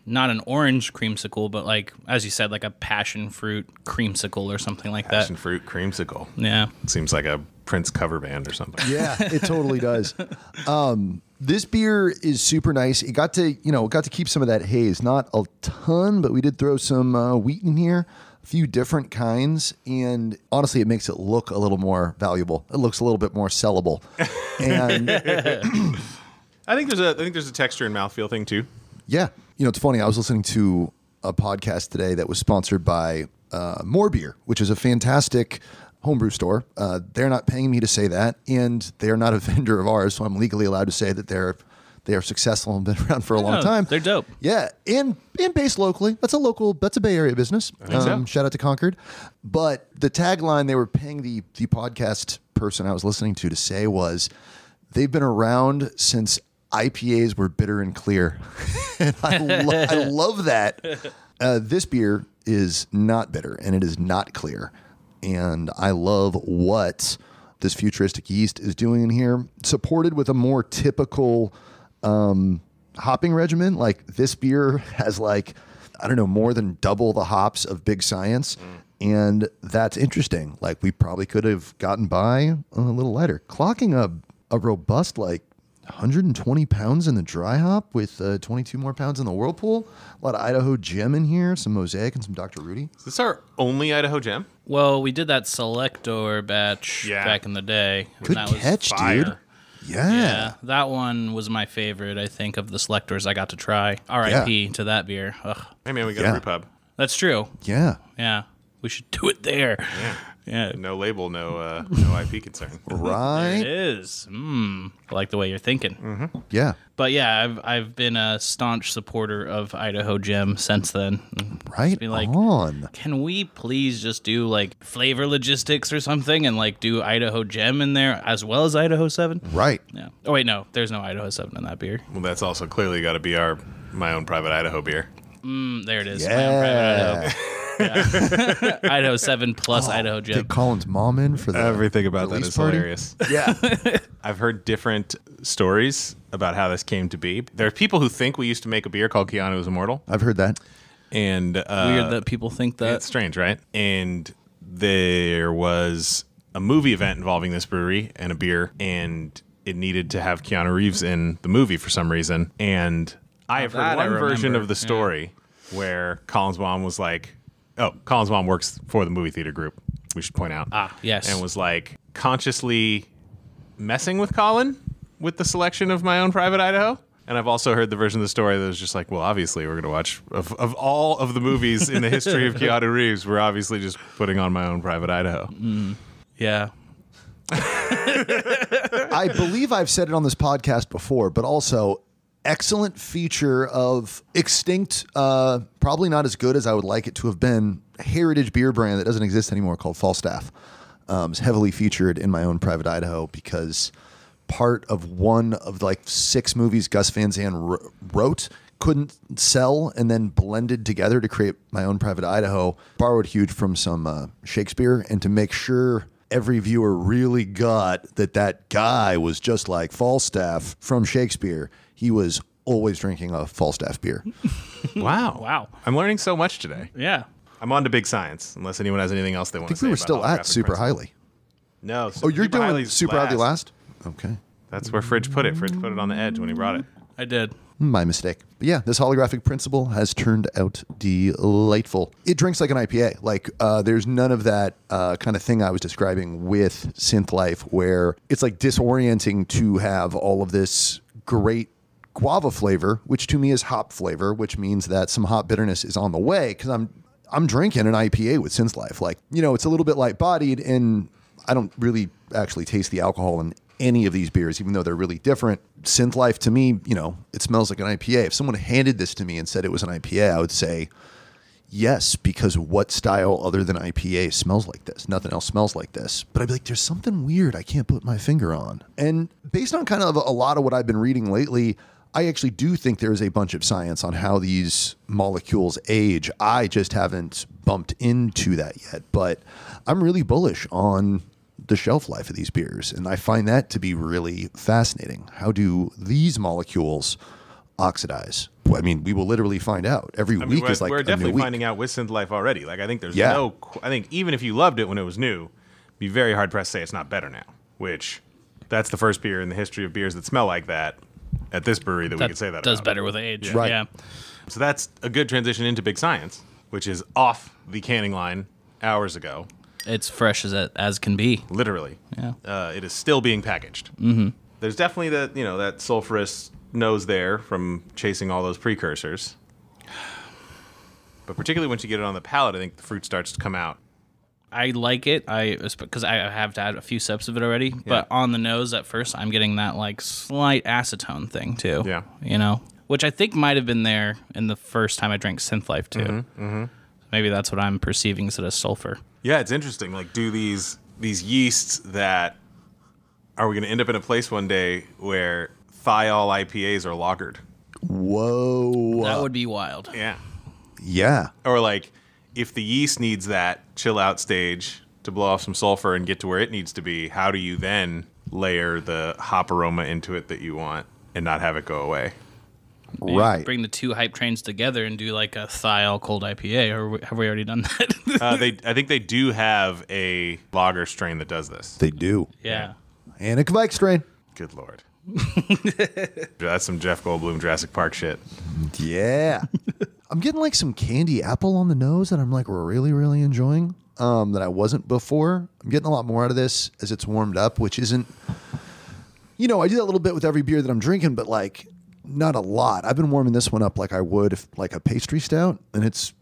not an orange creamsicle, but like, as you said, like a passion fruit creamsicle or something like that. Passion fruit creamsicle. Yeah. Seems like a Prince cover band or something. Yeah, it totally does. This beer is super nice. It got to keep some of that haze, not a ton, but we did throw some wheat in here, a few different kinds, and honestly, it makes it look a little more valuable. It looks a little bit more sellable. And I think there's a texture and mouthfeel thing too. yeah, it's funny. I was listening to a podcast today that was sponsored by More Beer, which is a fantastic homebrew store. They're not paying me to say that, and they're not a vendor of ours, so I'm legally allowed to say that they are successful and been around for a long time. They're dope. Yeah, and based locally. That's a Bay Area business. Shout out to Concord. But the tagline they were paying the podcast person I was listening to say was, they've been around since IPAs were bitter and clear. And I love that. This beer is not bitter and it is not clear. And I love what this futuristic yeast is doing in here, supported with a more typical hopping regimen. Like this beer has more than double the hops of Big Science. And that's interesting. Like we probably could have gotten by a little lighter. Clocking a robust 120 pounds in the dry hop with 22 more pounds in the whirlpool. A lot of Idaho Gem in here, some Mosaic and some Dr. Rudy. Is this our only Idaho Gem? Well, we did that Selector batch back in the day. Good that catch, was fire. dude. Yeah, that one was my favorite, I think, of the Selectors I got to try. R.I.P. to that beer. Ugh. Hey man, we got a brew pub. That's true. Yeah. Yeah. We should do it there. Yeah. No label, no IP concern. Right. It is. I like the way you're thinking. Mm-hmm. Yeah. But yeah, I've been a staunch supporter of Idaho Gem since then. Right be like, on. Can we please just do like flavor logistics or something and like do Idaho Gem in there as well as Idaho 7? Right. Yeah. Oh wait, no, there's no Idaho 7 in that beer. Well, that's also clearly got to be my own private Idaho beer. There it is. Yeah. My own private Idaho. Yeah. Idaho 7 plus Idaho Gem. Get Colin's mom in for the Everything about that release is party? hilarious. Yeah. I've heard different stories about how this came to be. There are people who think we used to make a beer called Keanu is Immortal. I've heard that. And Weird that people think that. It's strange, right? And there was a movie event involving this brewery and a beer, and it needed to have Keanu Reeves in the movie for some reason. And I have heard one version of the story where Colin's mom was like, Colin's mom works for the movie theater group, we should point out. Yes. And was like consciously messing with Colin with the selection of My Own Private Idaho. And I've also heard the version of the story that was just like, well, obviously we're going to watch, of all of the movies in the history of Keanu Reeves, we're obviously just putting on My Own Private Idaho. Yeah. I believe I've said it on this podcast before, but also excellent feature of extinct, probably not as good as I would like it to have been, heritage beer brand that doesn't exist anymore called Falstaff. It's heavily featured in My Own Private Idaho because part of one of 6 movies Gus Van Zandt wrote couldn't sell and then blended together to create my own Private Idaho. Borrowed huge from some Shakespeare, and to make sure every viewer really got that guy was just like Falstaff from Shakespeare, he was always drinking a Falstaff beer. Wow. Wow. I'm learning so much today. Yeah. I'm on to big science, unless anyone has anything else they want I to think say. we were about still at holographic Super principle. Highly. No. Oh, you're doing Highly's Super Highly last? Okay. That's where Fridge put it. Fridge put it on the edge when he brought it. I did. My mistake. But yeah, this holographic principle has turned out delightful. It drinks like an IPA. Like there's none of that kind of thing I was describing with Synth Life, where it's like disorienting to have all of this great guava flavor, which to me is hop flavor, which means that some hop bitterness is on the way, because I'm drinking an IPA with Synth Life. Like, you know, it's a little bit light bodied, and I don't really actually taste the alcohol in any of these beers, even though they're really different. Synth Life, to me, you know, it smells like an IPA. If someone handed this to me and said it was an IPA, I would say yes, because what style other than IPA smells like this? Nothing else smells like this. But I'd be like, there's something weird I can't put my finger on. And based on kind of a lot of what I've been reading lately, I actually do think there is a bunch of science on how these molecules age. I just haven't bumped into that yet, but I'm really bullish on the shelf life of these beers, and I find that to be really fascinating. How do these molecules oxidize? Well, I mean, we will literally find out. Every week is like we're a definitely new week. finding out with Synth Life already. Like, I think there's Yeah. I think even if you loved it when it was new, be very hard pressed to say it's not better now. Which, that's the first beer in the history of beers that smell like that at this brewery that we could say that does about. better with age. Right. Yeah. So that's a good transition into big science, which is off the canning line hours ago. It's fresh as can be. Literally. Yeah. It is still being packaged. Mm-hmm. There's definitely that sulfurous nose there from chasing all those precursors. But particularly once you get it on the palate, I think the fruit starts to come out. I like it. Because I have had a few sips of it already. But on the nose at first, I'm getting that like slight acetone thing too. Yeah. You know, which I think might have been there in the first time I drank Synth Life too. Mm-hmm. Maybe that's what I'm perceiving instead of sulfur. Yeah, it's interesting. Like, do these yeasts that are we going to end up in a place one day where thiol IPAs are lagered? Whoa. That would be wild. Yeah. Yeah. Or like, if the yeast needs that chill out stage to blow off some sulfur and get to where it needs to be, how do you then layer the hop aroma into it that you want and not have it go away? Maybe Right. bring the two hype trains together and do like a thiol cold IPA, or have we already done that? I think they do have a lager strain that does this. They do. Yeah. And a Kvike strain. Good Lord. That's some Jeff Goldblum Jurassic Park shit. Yeah. I'm getting like some candy apple on the nose that I'm like really, really enjoying that I wasn't before. I'm getting a lot more out of this as it's warmed up, which isn't, you know, I do that a little bit with every beer that I'm drinking, but like not a lot. I've been warming this one up like I would if like a pastry stout, and it's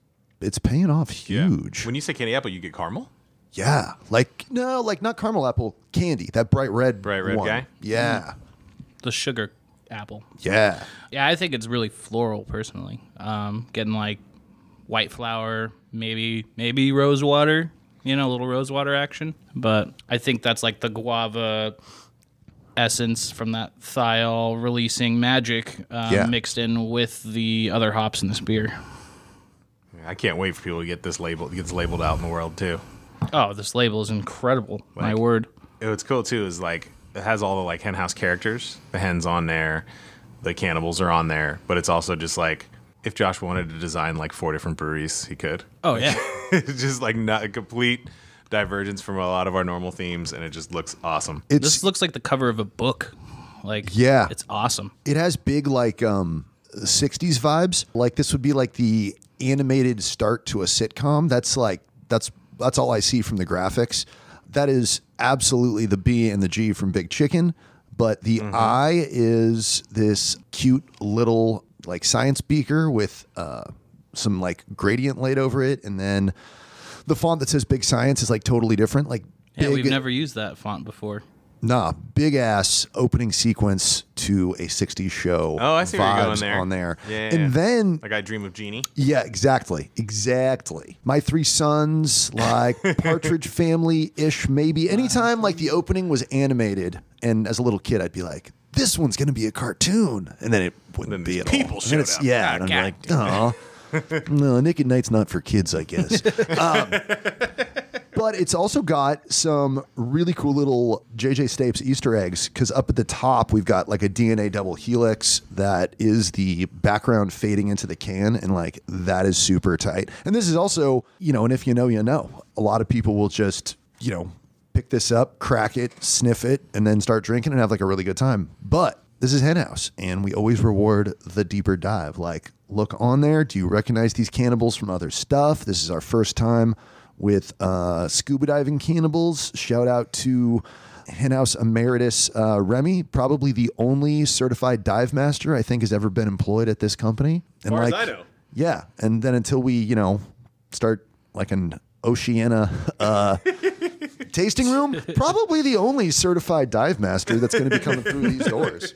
paying off huge. Yeah. When you say candy apple, you get caramel? Yeah. Like, no, like not caramel apple, candy, that bright red one. Guy? Yeah. The sugar apple. Yeah. Yeah, I think it's really floral personally. Getting like white flower, maybe rose water, you know, a little rose water action. But I think that's like the guava essence from that thiol releasing magic mixed in with the other hops in this beer. I can't wait for people to get this label. It gets labeled out in the world too. Oh, this label is incredible. My word. What's cool too is like it has all the like HenHouse characters. The hen's on there, the cannibals are on there, but it's also just like if Josh wanted to design like 4 different breweries, he could. Oh yeah. It's just like not a complete divergence from a lot of our normal themes, and it just looks awesome. This looks like the cover of a book. Like, yeah, it's awesome. It has big like 60s vibes. Like this would be like the animated start to a sitcom. That's like that's all I see from the graphics. That is absolutely the B and the G from Big Chicken, but the I is this cute little like science beaker with some like gradient laid over it, and then the font that says Big Science is like totally different. Like Yeah, big, we've never used that font before. Nah, big ass opening sequence to a 60s show. Oh, I see where you're going vibes there. on there. Yeah. And then Like I Dream of Jeannie. yeah, exactly. My Three Sons, like Partridge Family-ish maybe. Anytime like the opening was animated, and as a little kid I'd be like, this one's going to be a cartoon. And then it wouldn't be at all. People showed up. Yeah. And I'm like, oh, no, Nick at Night's not for kids, I guess. But it's also got some really cool little J.J. Stapes Easter eggs, because up at the top, we've got like a DNA double helix that is the background fading into the can, and like that is super tight. And this is also, and if you know, you know. A lot of people will just, pick this up, crack it, sniff it, and then start drinking and have like a really good time. But this is HenHouse, and we always reward the deeper dive. Like, look on there. Do you recognize these cannibals from other stuff? This is our first time with scuba diving cannibals. Shout out to HenHouse Emeritus Remy, probably the only certified dive master I think has ever been employed at this company. And as far as I know. Yeah, and then until we, start like an Oceania tasting room, probably the only certified dive master that's going to be coming through these doors.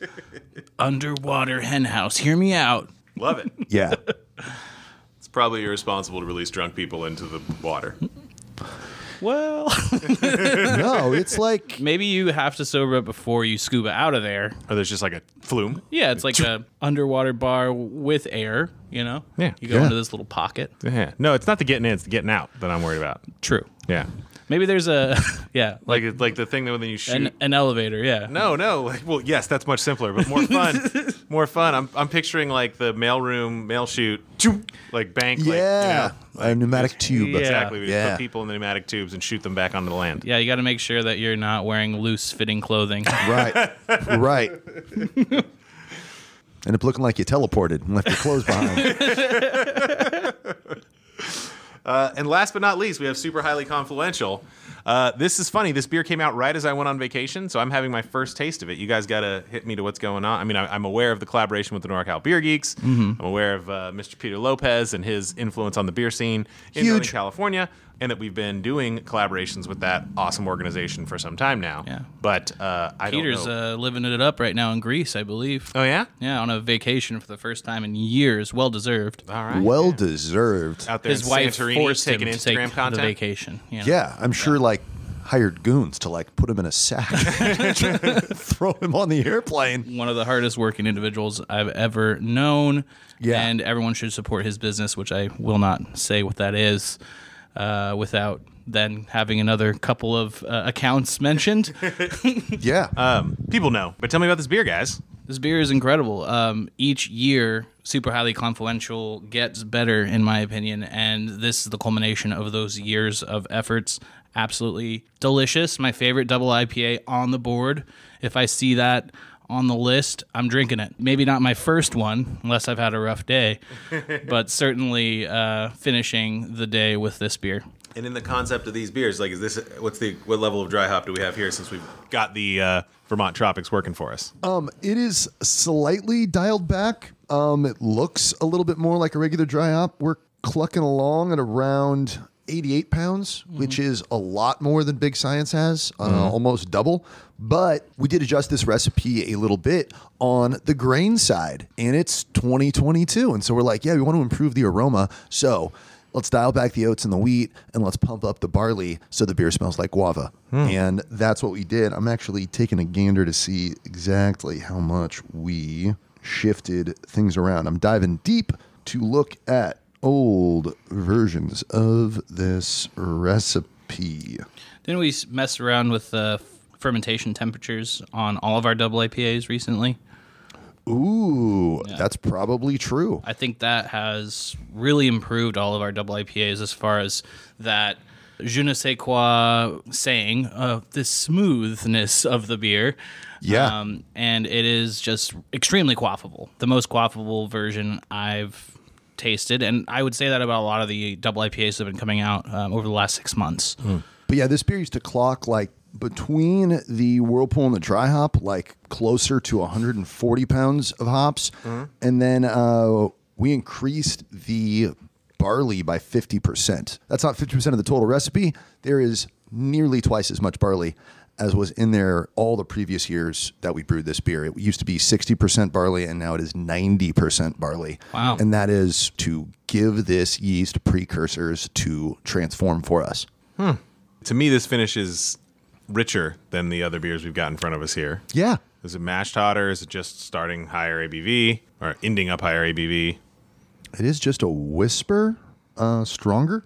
Underwater HenHouse. Hear me out. Love it. Yeah. It's probably irresponsible to release drunk people into the water. Well, No, it's like... maybe you have to sober up before you scuba out of there. Or there's just like a flume. Yeah, it's like a underwater bar with air, Yeah. You go into this little pocket. Yeah. No, it's not the getting in, it's the getting out that I'm worried about. True. Yeah. Maybe there's a, Like the thing that when you shoot. an elevator, yeah. No. Well, yes, that's much simpler, but more fun. More fun. I'm picturing like the mail shoot, like bank. Yeah. A pneumatic tube. Yeah. Exactly. We just Yeah. put people in the pneumatic tubes and shoot them back onto the land. Yeah, you got to make sure that you're not wearing loose-fitting clothing. Right. Right. End up looking like you teleported and left your clothes behind. And last but not least, we have Super Highly Confluential. This is funny. This beer came out right as I went on vacation, so I'm having my first taste of it. You guys got to hit me to what's going on. I mean, I'm aware of the collaboration with the NorCal Beer Geeks. I'm aware of Mr. Peter Lopez and his influence on the beer scene in Northern California, and that we've been doing collaborations with that awesome organization for some time now. Yeah. But I Peter's don't know. living it up right now in Greece, I believe. Oh, yeah? Yeah, on a vacation for the first time in years. Well-deserved. All right. Well deserved. Out there His in wife Santorini forced him taking to take Instagram content. the vacation. Yeah, I'm sure like hired goons to like put him in a sack, throw him on the airplane. One of the hardest working individuals I've ever known. Yeah. And everyone should support his business, which I will not say what that is without then having another couple of accounts mentioned. Yeah. People know. But tell me about this beer, guys. This beer is incredible. Each year, Super Highly Confluential gets better, in my opinion, and this is the culmination of those years of efforts. Absolutely delicious. My favorite double IPA on the board. If I see that on the list, I'm drinking it. Maybe not my first one, unless I've had a rough day, but certainly finishing the day with this beer. And in the concept of these beers, like, what level of dry hop do we have here since we've got the Vermont Tropics working for us? It is slightly dialed back. It looks a little bit more like a regular dry hop. We're clucking along at around 88 pounds, which is a lot more than Big Science has, almost double. But we did adjust this recipe a little bit on the grain side, and it's 2022. And so we're like, yeah, we want to improve the aroma. So let's dial back the oats and the wheat, and let's pump up the barley so the beer smells like guava. And that's what we did. I'm actually taking a gander to see exactly how much we shifted things around. I'm diving deep to look at old versions of this recipe. Didn't we mess around with fermentation temperatures on all of our double IPAs recently? Ooh, that's probably true. I think that has really improved all of our double IPAs as far as that je ne sais quoi saying, the smoothness of the beer. Yeah. And it is just extremely quaffable. The most quaffable version I've tasted, and I would say that about a lot of the double IPAs that have been coming out over the last 6 months. But yeah, this beer used to clock like between the Whirlpool and the dry hop, like closer to 140 pounds of hops. And then we increased the barley by 50%. That's not 50% of the total recipe. There is nearly twice as much barley as was in there all the previous years that we brewed this beer. It used to be 60% barley, and now it is 90% barley. Wow. And that is to give this yeast precursors to transform for us. To me, this finish is richer than the other beers we've got in front of us here. Yeah. Is it mashed hotter? Is it just starting higher ABV or ending up higher ABV? It is just a whisper stronger.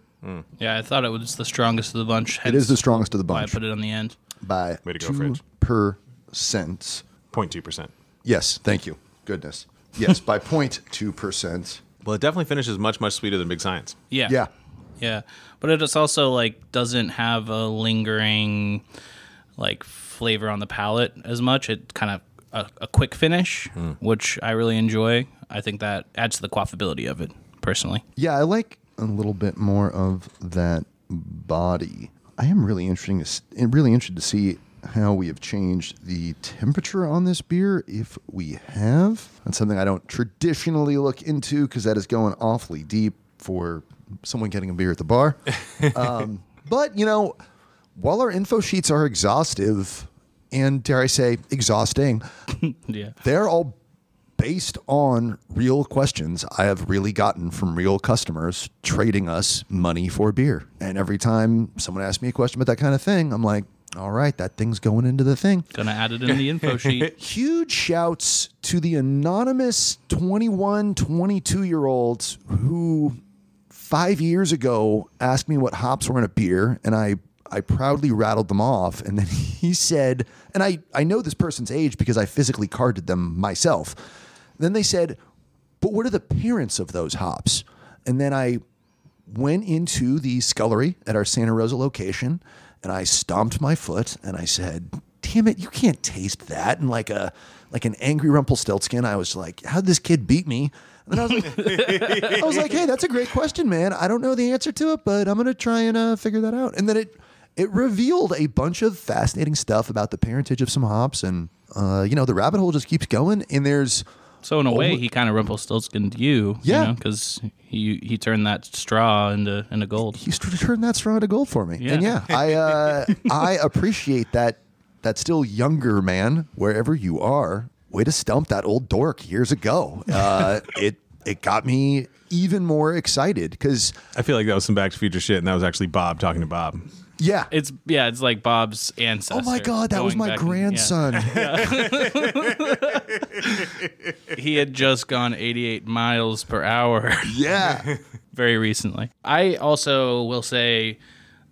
Yeah, I thought it was the strongest of the bunch. It is the strongest of the Why I bunch put it on the end. by Way to go, Fridge. 2%. 0.2%. Yes, thank you. Goodness. Yes, by 0.2%. Well, it definitely finishes much, much sweeter than Big Science. Yeah. Yeah. Yeah. But it is also like doesn't have a lingering like flavor on the palate as much. It kind of a quick finish, which I really enjoy. I think that adds to the quaffability of it, personally. Yeah, I like a little bit more of that body. I am really interested to see how we have changed the temperature on this beer, if we have. That's something I don't traditionally look into because that is going awfully deep for someone getting a beer at the bar. But, you know, while our info sheets are exhaustive and, dare I say, exhausting, Yeah. they're all based on real questions I have really gotten from real customers trading us money for beer. And every time someone asks me a question about that kind of thing, I'm like, all right, that thing's going into the thing. Gonna add it in the info sheet. Huge shouts to the anonymous 21, 22-year-olds who 5 years ago asked me what hops were in a beer, and I proudly rattled them off. And then he said, and I know this person's age because I physically carded them myself. Then they said, but what are the parents of those hops? And then I went into the scullery at our Santa Rosa location, and I stomped my foot, and I said, damn it, you can't taste that. And like an angry Rumpelstiltskin, I was like, how'd this kid beat me? And I was like, hey, that's a great question, man. I don't know the answer to it, but I'm going to try and figure that out. And then it revealed a bunch of fascinating stuff about the parentage of some hops. And, the rabbit hole just keeps going. And there's... So in a way, he kind of Rumpelstiltskin'd you, Yeah. Because he turned that straw into gold. He turned that straw into gold for me. Yeah. And yeah, I appreciate that still younger man, wherever you are. Way to stump that old dork years ago. It got me even more excited because I feel like that was some Back to the Future shit, and that was actually Bob talking to Bob. yeah. It's like Bob's ancestor. Oh my God, that was going my back in- grandson. He had just gone 88 miles per hour Yeah. very recently. I also will say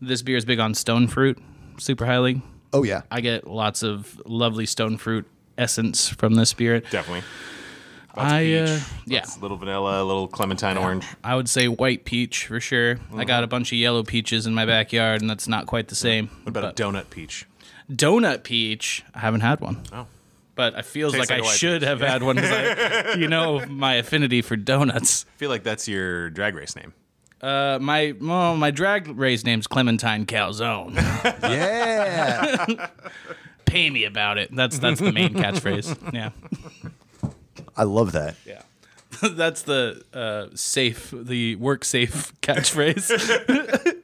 this beer is big on stone fruit, super highly. Oh yeah. I get lots of lovely stone fruit essence from this beer. Definitely. Lots of peach, Yeah. lots of little vanilla, a little clementine orange. I would say white peach for sure. I got a bunch of yellow peaches in my backyard, and that's not quite the same. What about a donut peach? Donut peach? I haven't had one. Oh. But it feels Tastes like like a I white should peach. have had one because my affinity for donuts. I feel like that's your drag race name. My drag race name's Clementine Calzone. Yeah. Pay me about it. That's the main catchphrase. Yeah. I love that. Yeah. That's the work safe catchphrase.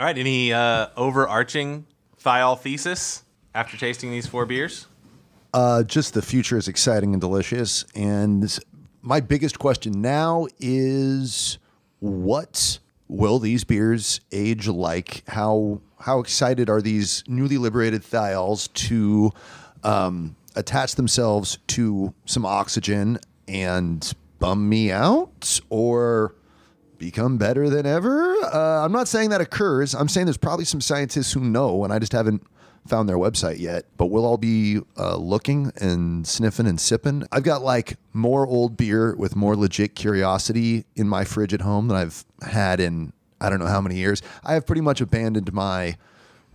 All right, any overarching Thiol thesis after tasting these 4 beers? Just the future is exciting and delicious. And my biggest question now is, what will these beers age like? How excited are these newly liberated thiols to attach themselves to some oxygen and bum me out or become better than ever? I'm not saying that occurs. I'm saying there's probably some scientists who know, and I just haven't found their website yet. But we'll all be looking and sniffing and sipping. I've got like more old beer with more legit curiosity in my fridge at home than I've had in I don't know how many years. I have pretty much abandoned my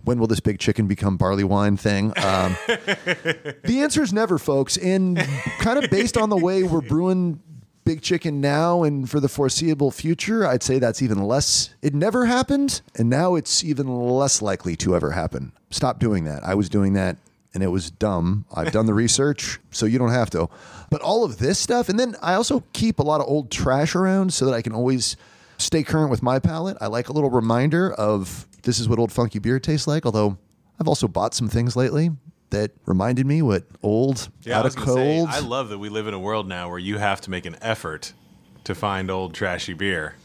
when will this big chicken become barley wine thing. The answer is never, folks. And kind of based on the way we're brewing big chicken now and for the foreseeable future, I'd say that's even less. It never happened, and now it's even less likely to ever happen. Stop doing that. I was doing that, and it was dumb. I've done the research, so you don't have to. But all of this stuff, and then I also keep a lot of old trash around so that I can always stay current with my palate. I like a little reminder of this is what old funky beer tastes like, although I've also bought some things lately that reminded me what old, out of cold. I love that we live in a world now where you have to make an effort to find old trashy beer,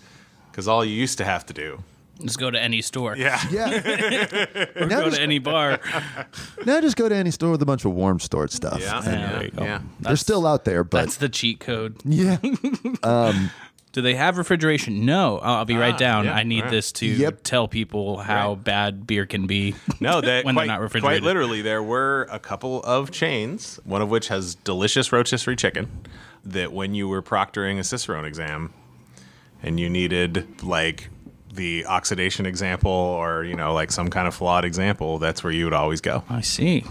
because all you used to have to do Just go to any store. Yeah. Or go to any bar. Now just go to any store with a bunch of warm stored stuff. Yeah. There you go. Yeah. They're still out there, but That's the cheat code. yeah. Do they have refrigeration? No. I'll be right down. yeah, I need right. this to Yep. tell people how bad beer can be. No, that when quite, they're not refrigerated. Quite literally, there were a couple of chains, one of which has delicious rotisserie chicken, that when you were proctoring a Cicerone exam and you needed like the oxidation example or, like some kind of flawed example, that's where you would always go. I see.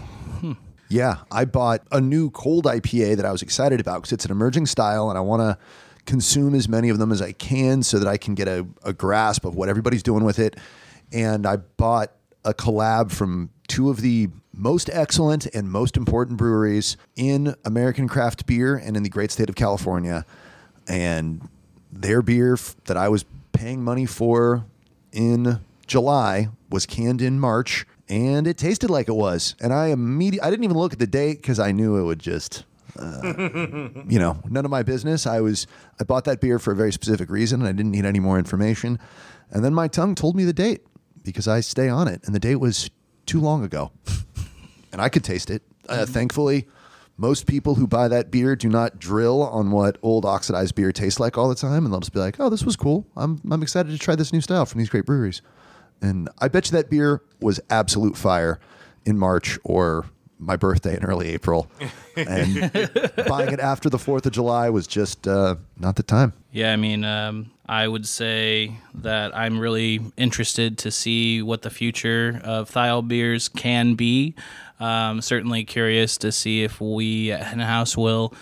Yeah, I bought a new cold IPA that I was excited about because it's an emerging style and I want to consume as many of them as I can so that I can get a grasp of what everybody's doing with it. And I bought a collab from two of the most excellent and most important breweries in American craft beer and in the great state of California. And their beer that I was paying money for in July was canned in March, and it tasted like it was. And I didn't even look at the date because I knew it would just, none of my business. I bought that beer for a very specific reason, and I didn't need any more information. And then my tongue told me the date because I stay on it, and the date was too long ago, and I could taste it. Thankfully, most people who buy that beer do not drill on what old oxidized beer tastes like all the time, and they'll just be like, "Oh, this was cool. I'm excited to try this new style from these great breweries." And I bet you that beer was absolute fire in March or my birthday in early April. And buying it after the 4th of July was just not the time. Yeah, I mean, I would say that I'm really interested to see what the future of Thiol beers can be. Certainly curious to see if we at HenHouse will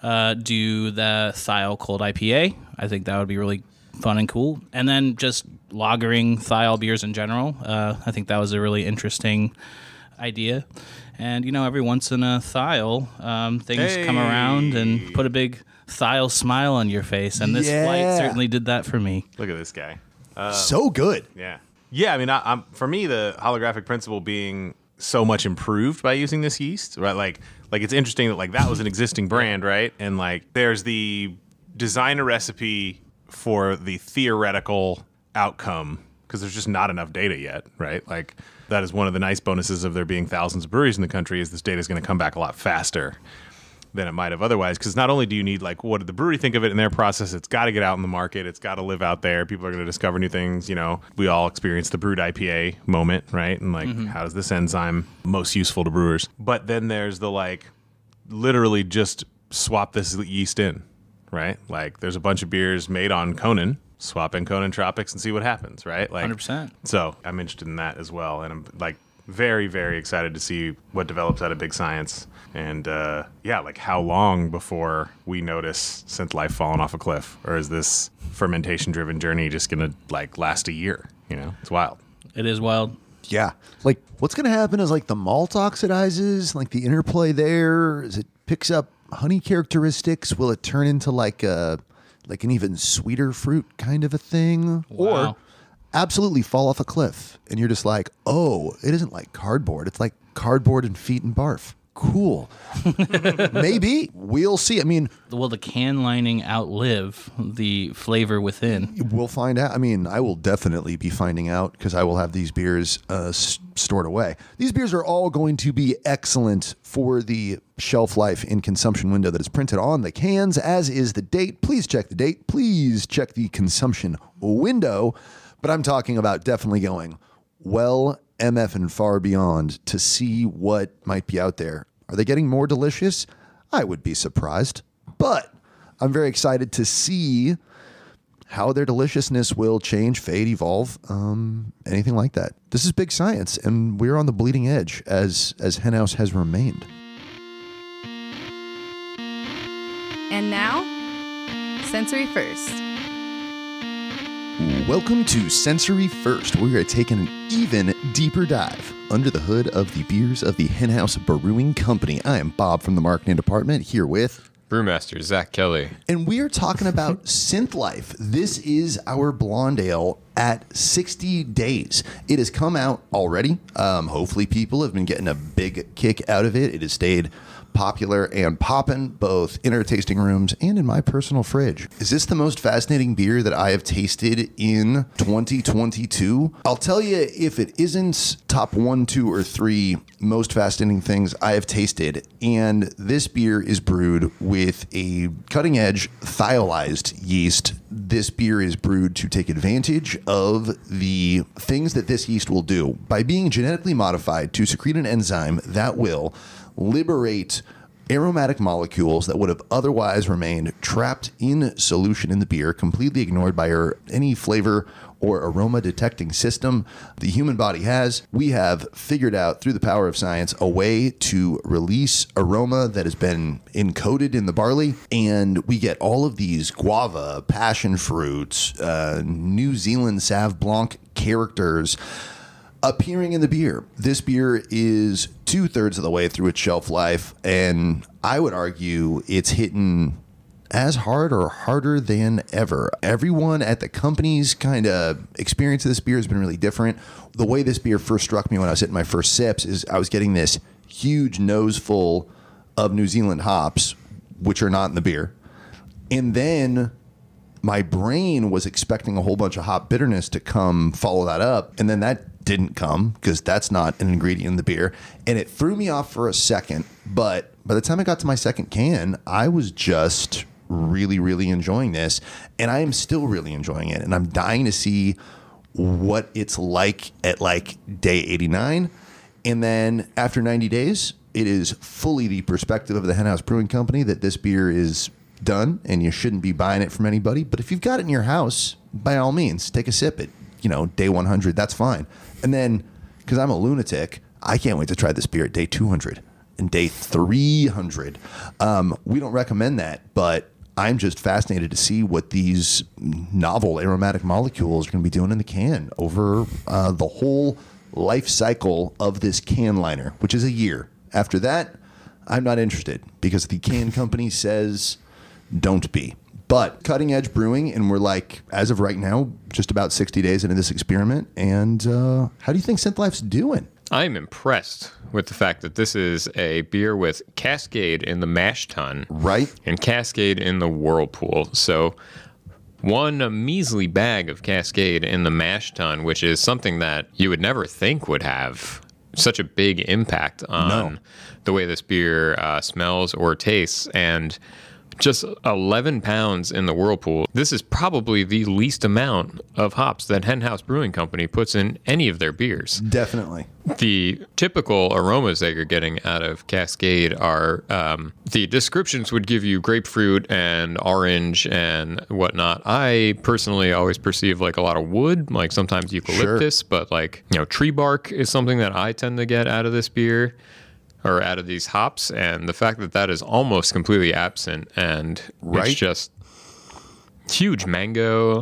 do the Thiol Cold IPA. I think that would be really fun and cool. And then just lagering Thiol beers in general. I think that was a really interesting idea. And, every once in a Thiol, things come around and put a big Thiol smile on your face. And this flight certainly did that for me. Look at this guy. So good. Yeah. Yeah, I mean, I'm for me, the holographic principle being so much improved by using this yeast, right? Like it's interesting that that was an existing brand, right? And there's the designer recipe for the theoretical outcome because there's just not enough data yet, right? That is one of the nice bonuses of there being thousands of breweries in the country is this data is going to come back a lot faster than it might have otherwise. Because not only do you need what did the brewery think of it in their process, it's got to get out in the market, it's got to live out there. People are going to discover new things. We all experience the brewed IPA moment, right? And how is this enzyme most useful to brewers? But then there's the literally just swap this yeast in, right? There's a bunch of beers made on Conan. Swap in Conan Tropics and see what happens, right? 100%. So I'm interested in that as well. And I'm very, very excited to see what develops out of Big Science. And how long before we notice Synth Life falling off a cliff? Or is this fermentation driven journey just going to last a year? It's wild. It is wild. Yeah. What's going to happen is the malt oxidizes, the interplay there, as it picks up honey characteristics, will it turn into an even sweeter fruit kind of a thing? Wow. Or absolutely fall off a cliff and you're just oh, it isn't like cardboard. It's like cardboard and feet and barf. Cool. Maybe. We'll see. I mean, will the can lining outlive the flavor within? We'll find out. I mean, I will definitely be finding out because I will have these beers stored away. These beers are all going to be excellent for the shelf life and consumption window that is printed on the cans, as is the date. Please check the date. Please check the consumption window. But I'm talking about definitely going MF and far beyond to see what might be out there. Are they getting more delicious? I would be surprised. But I'm very excited to see how their deliciousness will change, fade, evolve, anything like that. This is big science, and we're on the bleeding edge as HenHouse has remained. And now, Sensory First. Welcome to Sensory First. We're going to take an even deeper dive under the hood of the beers of the HenHouse Brewing Company. I am Bob from the marketing department here with Brewmaster Zach Kelly. And we are talking about Synth Life. This is our blonde ale at 60 days. It has come out already. Hopefully people have been getting a big kick out of it. It has stayed popular and poppin', both in our tasting rooms and in my personal fridge. Is this the most fascinating beer that I have tasted in 2022? I'll tell you, if it isn't top 1, 2, or 3 most fascinating things I have tasted, and this beer is brewed with a cutting-edge Thiol-Optimized yeast. This beer is brewed to take advantage of the things that this yeast will do by being genetically modified to secrete an enzyme that will liberate aromatic molecules that would have otherwise remained trapped in solution in the beer, completely ignored by any flavor or aroma detecting system the human body has. We have figured out, through the power of science, a way to release aroma that has been encoded in the barley, and we get all of these guava, passion fruits, New Zealand Sauv Blanc characters appearing in the beer. This beer is 2/3 of the way through its shelf life, and I would argue it's hitting as hard or harder than ever. Everyone at the company's kind of experience of this beer has been really different. The way this beer first struck me when I was hitting my first sips is I was getting this huge nose full of New Zealand hops, which are not in the beer. And then my brain was expecting a whole bunch of hop bitterness to come follow that up. And then that didn't come because that's not an ingredient in the beer. And it threw me off for a second. But by the time I got to my second can, I was just really, really enjoying this. And I am still really enjoying it. And I'm dying to see what it's like at like day 89. And then after 90 days, it is fully the perspective of the HenHouse Brewing Company that this beer is done and you shouldn't be buying it from anybody. But if you've got it in your house, by all means, take a sip at, day 100. That's fine. And then, because I'm a lunatic, I can't wait to try this beer at day 200 and day 300. We don't recommend that, but I'm just fascinated to see what these novel aromatic molecules are going to be doing in the can over the whole life cycle of this can liner, which is a year. After that, I'm not interested because the can company says don't be. But cutting edge brewing, and we're like, as of right now, just about 60 days into this experiment. And how do you think Synth Life's doing? I'm impressed with the fact that this is a beer with Cascade in the mash tun. Right. And Cascade in the whirlpool. So one measly bag of Cascade in the mash tun, which is something that you would never think would have such a big impact on the way this beer smells or tastes. And just 11 pounds in the whirlpool. This is probably the least amount of hops that HenHouse Brewing Company puts in any of their beers. Definitely. The typical aromas that you're getting out of Cascade are, the descriptions would give you grapefruit and orange and whatnot. I personally always perceive like a lot of wood, like sometimes eucalyptus, but like, tree bark is something that I tend to get out of this beer, or out of these hops, and the fact that that is almost completely absent, and it's just huge mango.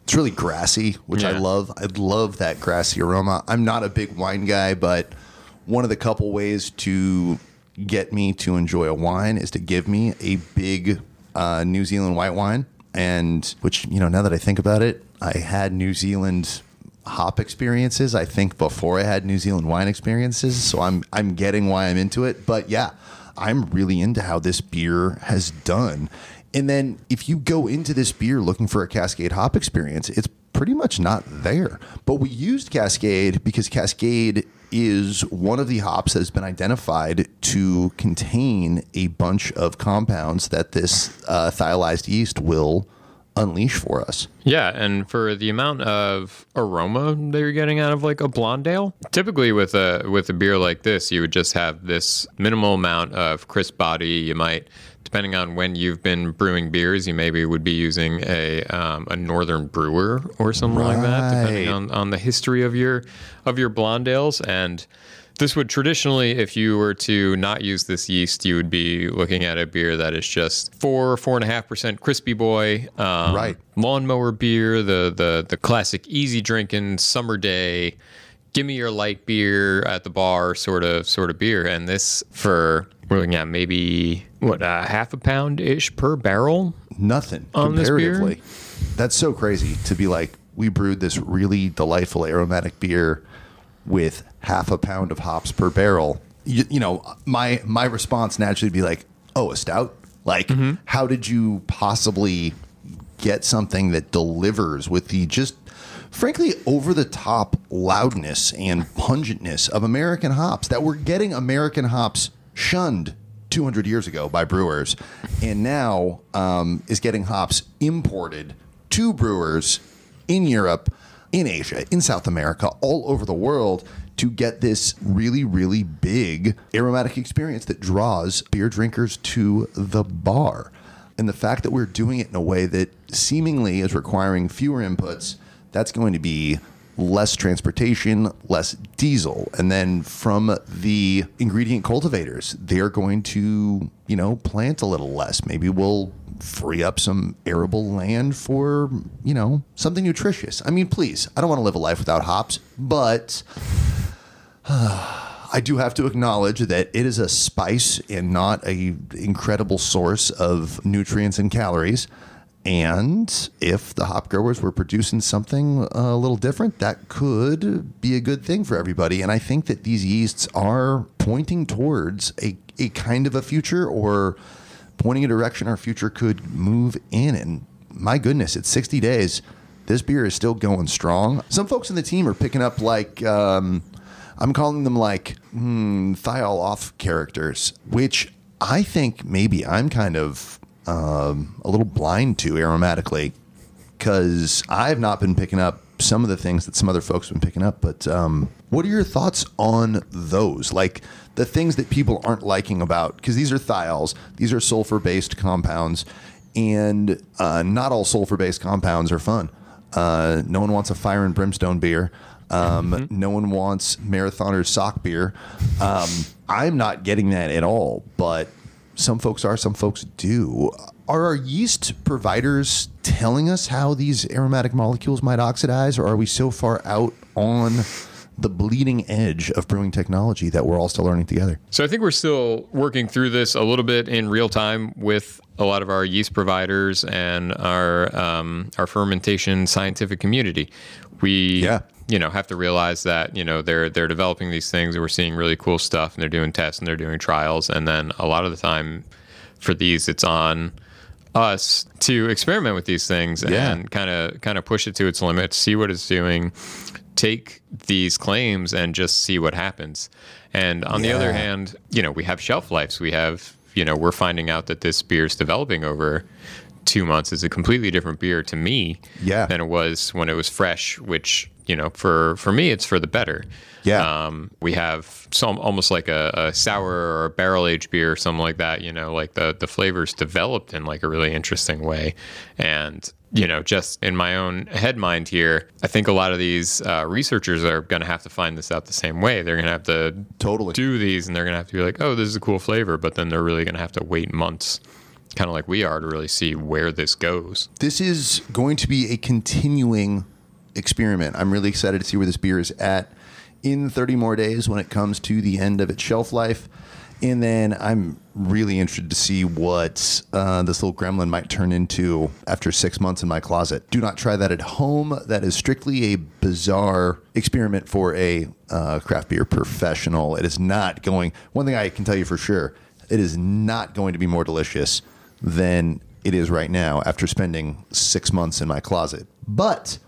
It's really grassy, which I love. I love that grassy aroma. I'm not a big wine guy, but one of the couple ways to get me to enjoy a wine is to give me a big New Zealand white wine, and which, now that I think about it, I had New Zealand hop experiences, I think, before I had New Zealand wine experiences, so I'm getting why I'm into it. But yeah, I'm really into how this beer has done. And then if you go into this beer looking for a Cascade hop experience, it's pretty much not there. But we used Cascade because Cascade is one of the hops that has been identified to contain a bunch of compounds that this thiolized yeast will unleash for us. Yeah, and for the amount of aroma that you're getting out of like a blonde ale, typically with a beer like this, you would just have this minimal amount of crisp body. You might, depending on when you've been brewing beers, you maybe would be using a northern brewer or something like that, depending on the history of your blonde ales. And this would traditionally, if you were to not use this yeast, you would be looking at a beer that is just 4.5% crispy boy, lawnmower beer, the classic easy drinking summer day, give me your light beer at the bar sort of beer. And this, we're looking at maybe half a pound-ish per barrel. Nothing on comparatively. This beer? That's so crazy to be like, we brewed this really delightful aromatic beer with half a pound of hops per barrel. my response naturally would be like, oh, a stout? Like, how did you possibly get something that delivers with the just, frankly, over-the-top loudness and pungentness of American hops that were getting American hops shunned 200 years ago by brewers, and now is getting hops imported to brewers in Europe, in Asia, in South America, all over the world to get this really, really big aromatic experience that draws beer drinkers to the bar. And the fact that we're doing it in a way that seemingly is requiring fewer inputs, that's going to be less transportation, less diesel. And then from the ingredient cultivators, they're going to, plant a little less. Maybe we'll free up some arable land for, something nutritious. I mean, please, I don't want to live a life without hops, but I do have to acknowledge that it is a spice and not a incredible source of nutrients and calories. And if the hop growers were producing something a little different, that could be a good thing for everybody. And I think that these yeasts are pointing towards a kind of a future, or pointing a direction our future could move in. And my goodness, it's 60 days. This beer is still going strong. Some folks in the team are picking up like, I'm calling them like Thiol-Off characters, which I think maybe I'm kind of a little blind to aromatically, because I've not been picking up some of the things that some other folks have been picking up. But what are your thoughts on those? Like the things that people aren't liking about, because these are thiols, these are sulfur-based compounds, and not all sulfur-based compounds are fun. No one wants a fire and brimstone beer. No one wants marathoner's sock beer. I'm not getting that at all, but some folks are, some folks do. Are our yeast providers telling us how these aromatic molecules might oxidize, or are we so far out on the bleeding edge of brewing technology that we're all still learning together? So I think we're still working through this a little bit in real time with a lot of our yeast providers and our fermentation scientific community. We have to realize that, they're developing these things and we're seeing really cool stuff, and they're doing tests and they're doing trials. And then a lot of the time for these, it's on us to experiment with these things and kind of push it to its limits, see what it's doing, take these claims and just see what happens. And on the other hand, we have shelf lives. We have, we're finding out that this beer is developing over 2 months. Is a completely different beer to me than it was when it was fresh, which, for me, it's for the better. We have some almost like a sour or a barrel-aged beer or something like that, like the flavors developed in like a really interesting way. And, just in my own head mind here, I think a lot of these researchers are going to have to find this out the same way. They're going to have to do these, and they're going to have to be like, oh, this is a cool flavor, but then they're really going to have to wait months, kind of like we are, to really see where this goes. This is going to be a continuing experiment. I'm really excited to see where this beer is at in 30 more days when it comes to the end of its shelf life. And then I'm really interested to see what this little gremlin might turn into after 6 months in my closet. Do not try that at home. That is strictly a bizarre experiment for a craft beer professional. It is not going... One thing I can tell you for sure, it is not going to be more delicious than it is right now after spending 6 months in my closet. But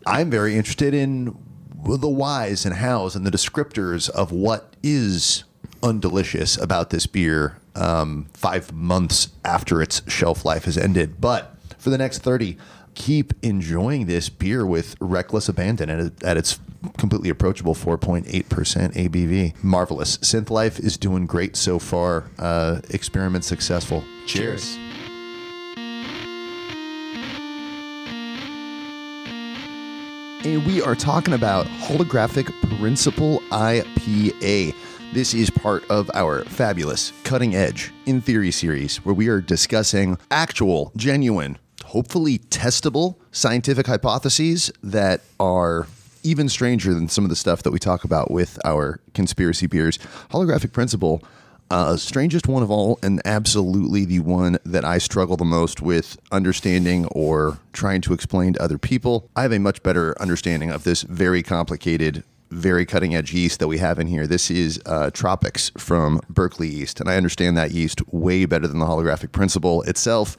I'm very interested in the whys and hows and the descriptors of what is undelicious about this beer 5 months after its shelf life has ended. But for the next 30, keep enjoying this beer with reckless abandon at its completely approachable 4.8% ABV. Marvelous. Synth Life is doing great so far. Experiment successful. Cheers. And we are talking about Holographic Principle IPA. This is part of our fabulous Cutting Edge in Theory series, where we are discussing actual, genuine, hopefully testable scientific hypotheses that are even stranger than some of the stuff that we talk about with our conspiracy beers. Holographic Principle, strangest one of all, and absolutely the one that I struggle the most with understanding or trying to explain to other people. I have a much better understanding of this very complicated very cutting edge yeast that we have in here. This is Tropics from Berkeley Yeast, and I understand that yeast way better than the Holographic Principle itself.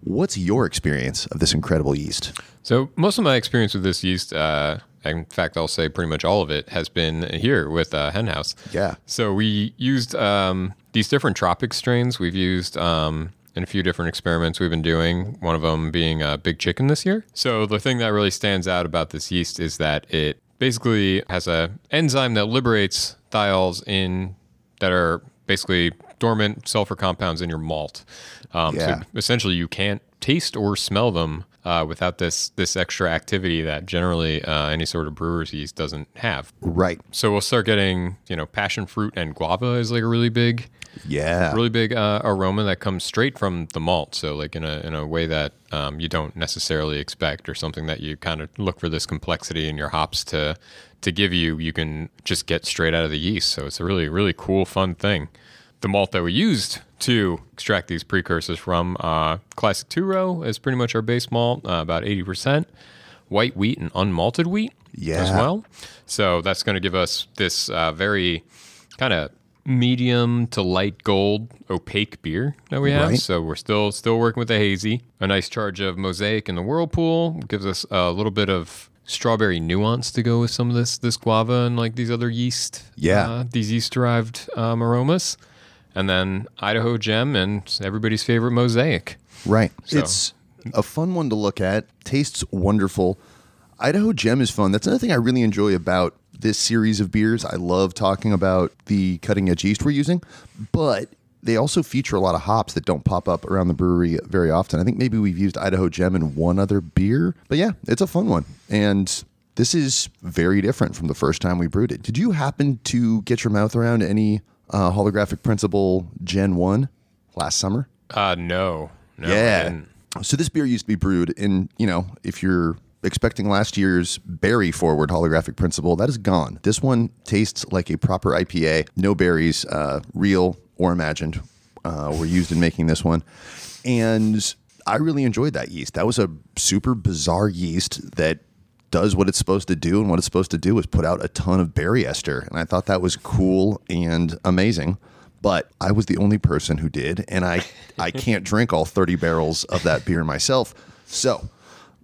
What's your experience of this incredible yeast? So most of my experience with this yeast, in fact, I'll say pretty much all of it, has been here with HenHouse. Yeah. So we used these different tropic strains. We've used in a few different experiments we've been doing, one of them being Big Chicken this year. So the thing that really stands out about this yeast is that it basically has a enzyme that liberates thiols that are basically dormant sulfur compounds in your malt. So essentially you can't taste or smell them without this extra activity that generally any sort of brewer's yeast doesn't have. Right. So we'll start getting, passion fruit and guava is like a really big aroma that comes straight from the malt. So like in a way that you don't necessarily expect, or something that you kind of look for this complexity in your hops to give you. You can just get straight out of the yeast. So it's a really, really cool, fun thing. The malt that we used to extract these precursors from, Classic 2-Row is pretty much our base malt, about 80%. White wheat and unmalted wheat as well. So that's going to give us this very kind of medium to light gold opaque beer that we have. Right. So we're still working with the hazy. A nice charge of Mosaic in the Whirlpool gives us a little bit of strawberry nuance to go with some of this guava and like these other yeast. These yeast derived aromas. And then Idaho Gem and everybody's favorite Mosaic. Right. So it's a fun one to look at. Tastes wonderful. Idaho Gem is fun. That's another thing I really enjoy about this series of beers. I love talking about the cutting edge yeast we're using, but they also feature a lot of hops that don't pop up around the brewery very often. I think maybe we've used Idaho Gem in one other beer, but yeah, it's a fun one. And this is very different from the first time we brewed it. Did you happen to get your mouth around any Holographic Principle Gen 1 last summer? No. Yeah. So this beer used to be brewed in, if you're expecting last year's berry forward Holographic Principle, that is gone. This one tastes like a proper IPA. No berries, real or imagined, were used in making this one. And I really enjoyed that yeast. That was a super bizarre yeast that does what it's supposed to do, and what it's supposed to do is put out a ton of berry ester. And I thought that was cool and amazing, but I was the only person who did, and I can't drink all 30 barrels of that beer myself. So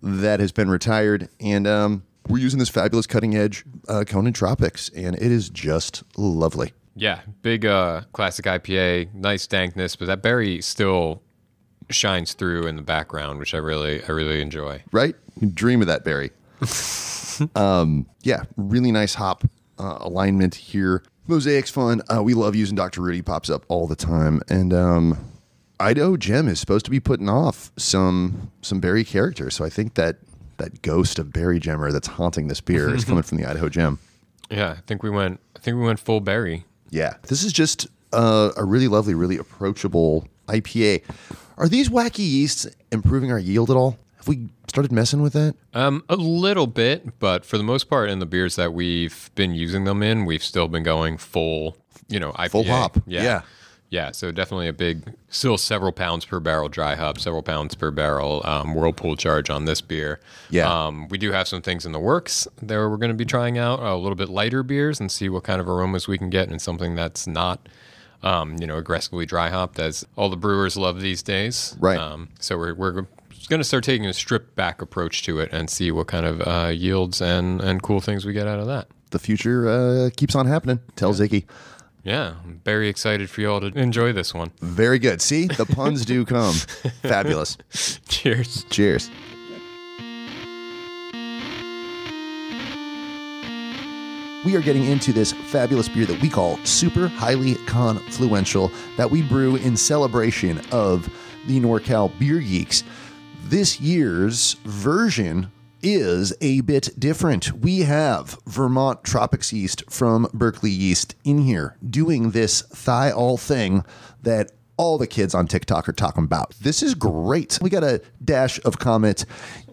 that has been retired, and we're using this fabulous cutting edge Conan Tropics, and it is just lovely. Yeah, big classic IPA, nice dankness, but that berry still shines through in the background, which I really enjoy. Right? You dream of that berry. Really nice hop alignment here. Mosaic's fun. We love using Dr. Rudy, pops up all the time. And Idaho Gem is supposed to be putting off some berry character. So I think that ghost of berry gemmer that's haunting this beer is coming from the Idaho Gem. Yeah, I think we went full berry. Yeah. This is just a really lovely, really approachable IPA. Are these wacky yeasts improving our yield at all? Have we started messing with that? A little bit, but for the most part, in the beers that we've been using them in, we've still been going full, IPA. Full hop. Yeah. So definitely still several pounds per barrel dry hop, several pounds per barrel Whirlpool charge on this beer. Yeah. We do have some things in the works that we're going to be trying out, a little bit lighter beers, and see what kind of aromas we can get in something that's not, aggressively dry hopped, as all the brewers love these days. Right. So we're going to start taking a stripped back approach to it and see what kind of yields and cool things we get out of that. The future keeps on happening. Tell Zicky. Yeah, I'm very excited for you all to enjoy this one. Very good. See, the puns do come. Fabulous. Cheers. Cheers. We are getting into this fabulous beer that we call Super Highly Confluential, that we brew in celebration of the NorCal Beer Geeks. This year's version is a bit different. We have Vermont Tropics yeast from Berkeley Yeast in here doing this Thiol thing that all the kids on TikTok are talking about. This is great. We got a dash of Comet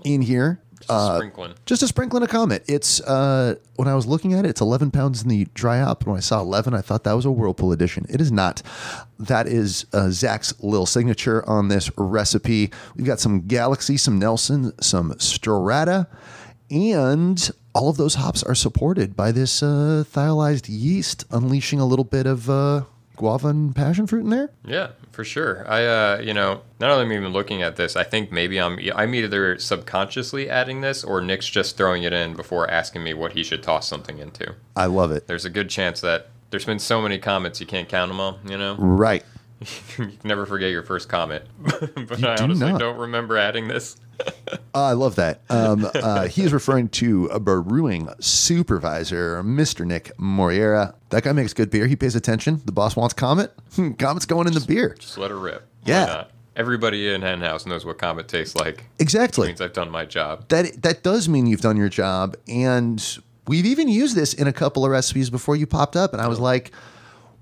in here. Just a sprinkling of Comet. It's when I was looking at it, it's 11 pounds in the dry hop. When I saw 11, I thought that was a Whirlpool edition. It is not. That is Zach's little signature on this recipe. We've got some Galaxy, some Nelson, some Strata, and all of those hops are supported by this thiolized yeast, unleashing a little bit of guava and passion fruit in there. Yeah, for sure. I, now that I'm even looking at this, I think maybe I'm either subconsciously adding this or Nick's just throwing it in before asking me what he should toss something into. I love it. There's a good chance that there's been so many comments you can't count them all, Right. You can never forget your first comment. But You I do honestly not. don't remember adding this. I love that. He is referring to a brewing supervisor, Mr. Nick Moriera. That guy makes good beer. He pays attention. The boss wants Comet. Comet's going in the beer. Just let it rip. Yeah. Why not? Everybody in HenHouse knows what Comet tastes like. Exactly. It means I've done my job. That does mean you've done your job. And we've even used this in a couple of recipes before you popped up. And I was like,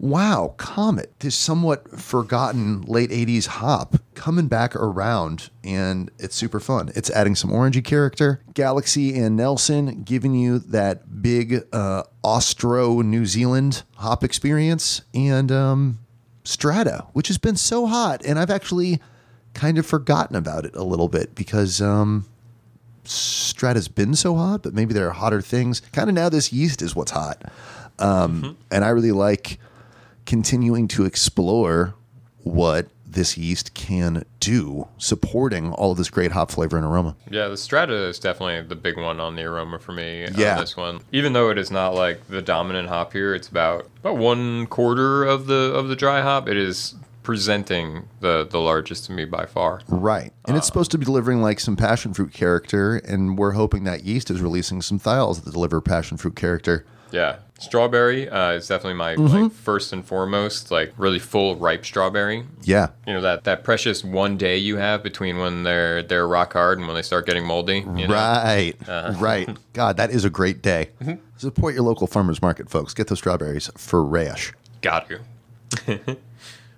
wow, Comet, this somewhat forgotten late 80s hop coming back around, and it's super fun. It's adding some orangey character. Galaxy and Nelson giving you that big Austro-New Zealand hop experience, and Strata, which has been so hot, and I've actually kind of forgotten about it a little bit because Strata's been so hot, but maybe there are hotter things. Kind of now this yeast is what's hot. And I really like continuing to explore what this yeast can do, supporting all of this great hop flavor and aroma. Yeah, the Strata is definitely the big one on the aroma for me on Yeah. this one. Even though it is not like the dominant hop here, it's about 1/4 of the dry hop. It is presenting the largest to me by far. Right. And it's supposed to be delivering like some passion fruit character, and we're hoping that yeast is releasing some thiols that deliver passion fruit character. Yeah. Strawberry is definitely my like, first and foremost, like really full ripe strawberry. Yeah. That precious one day you have between when they're rock hard and when they start getting moldy. Right. Right. God, that is a great day. Support your local farmers market, folks. Get those strawberries fresh. Got to.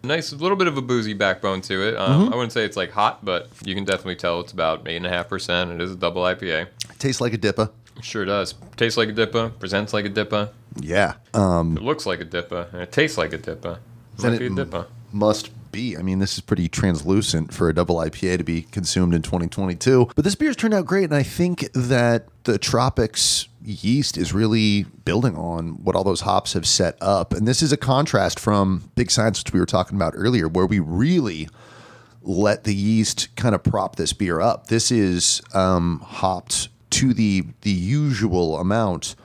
Nice little bit of a boozy backbone to it. I wouldn't say it's like hot, but you can definitely tell it's about 8.5%. It is a double IPA. Tastes like a dippa. Sure does. Tastes like a dippa, presents like a dippa. Yeah. It looks like a dippa, and it tastes like a dippa. Then Might be a it dippa. must be. I mean, this is pretty translucent for a double IPA to be consumed in 2022. But this beer's turned out great, and I think that the Tropics yeast is really building on what all those hops have set up. And this is a contrast from Big Science, which we were talking about earlier, where we really let the yeast kind of prop this beer up. This is hopped to the usual amount,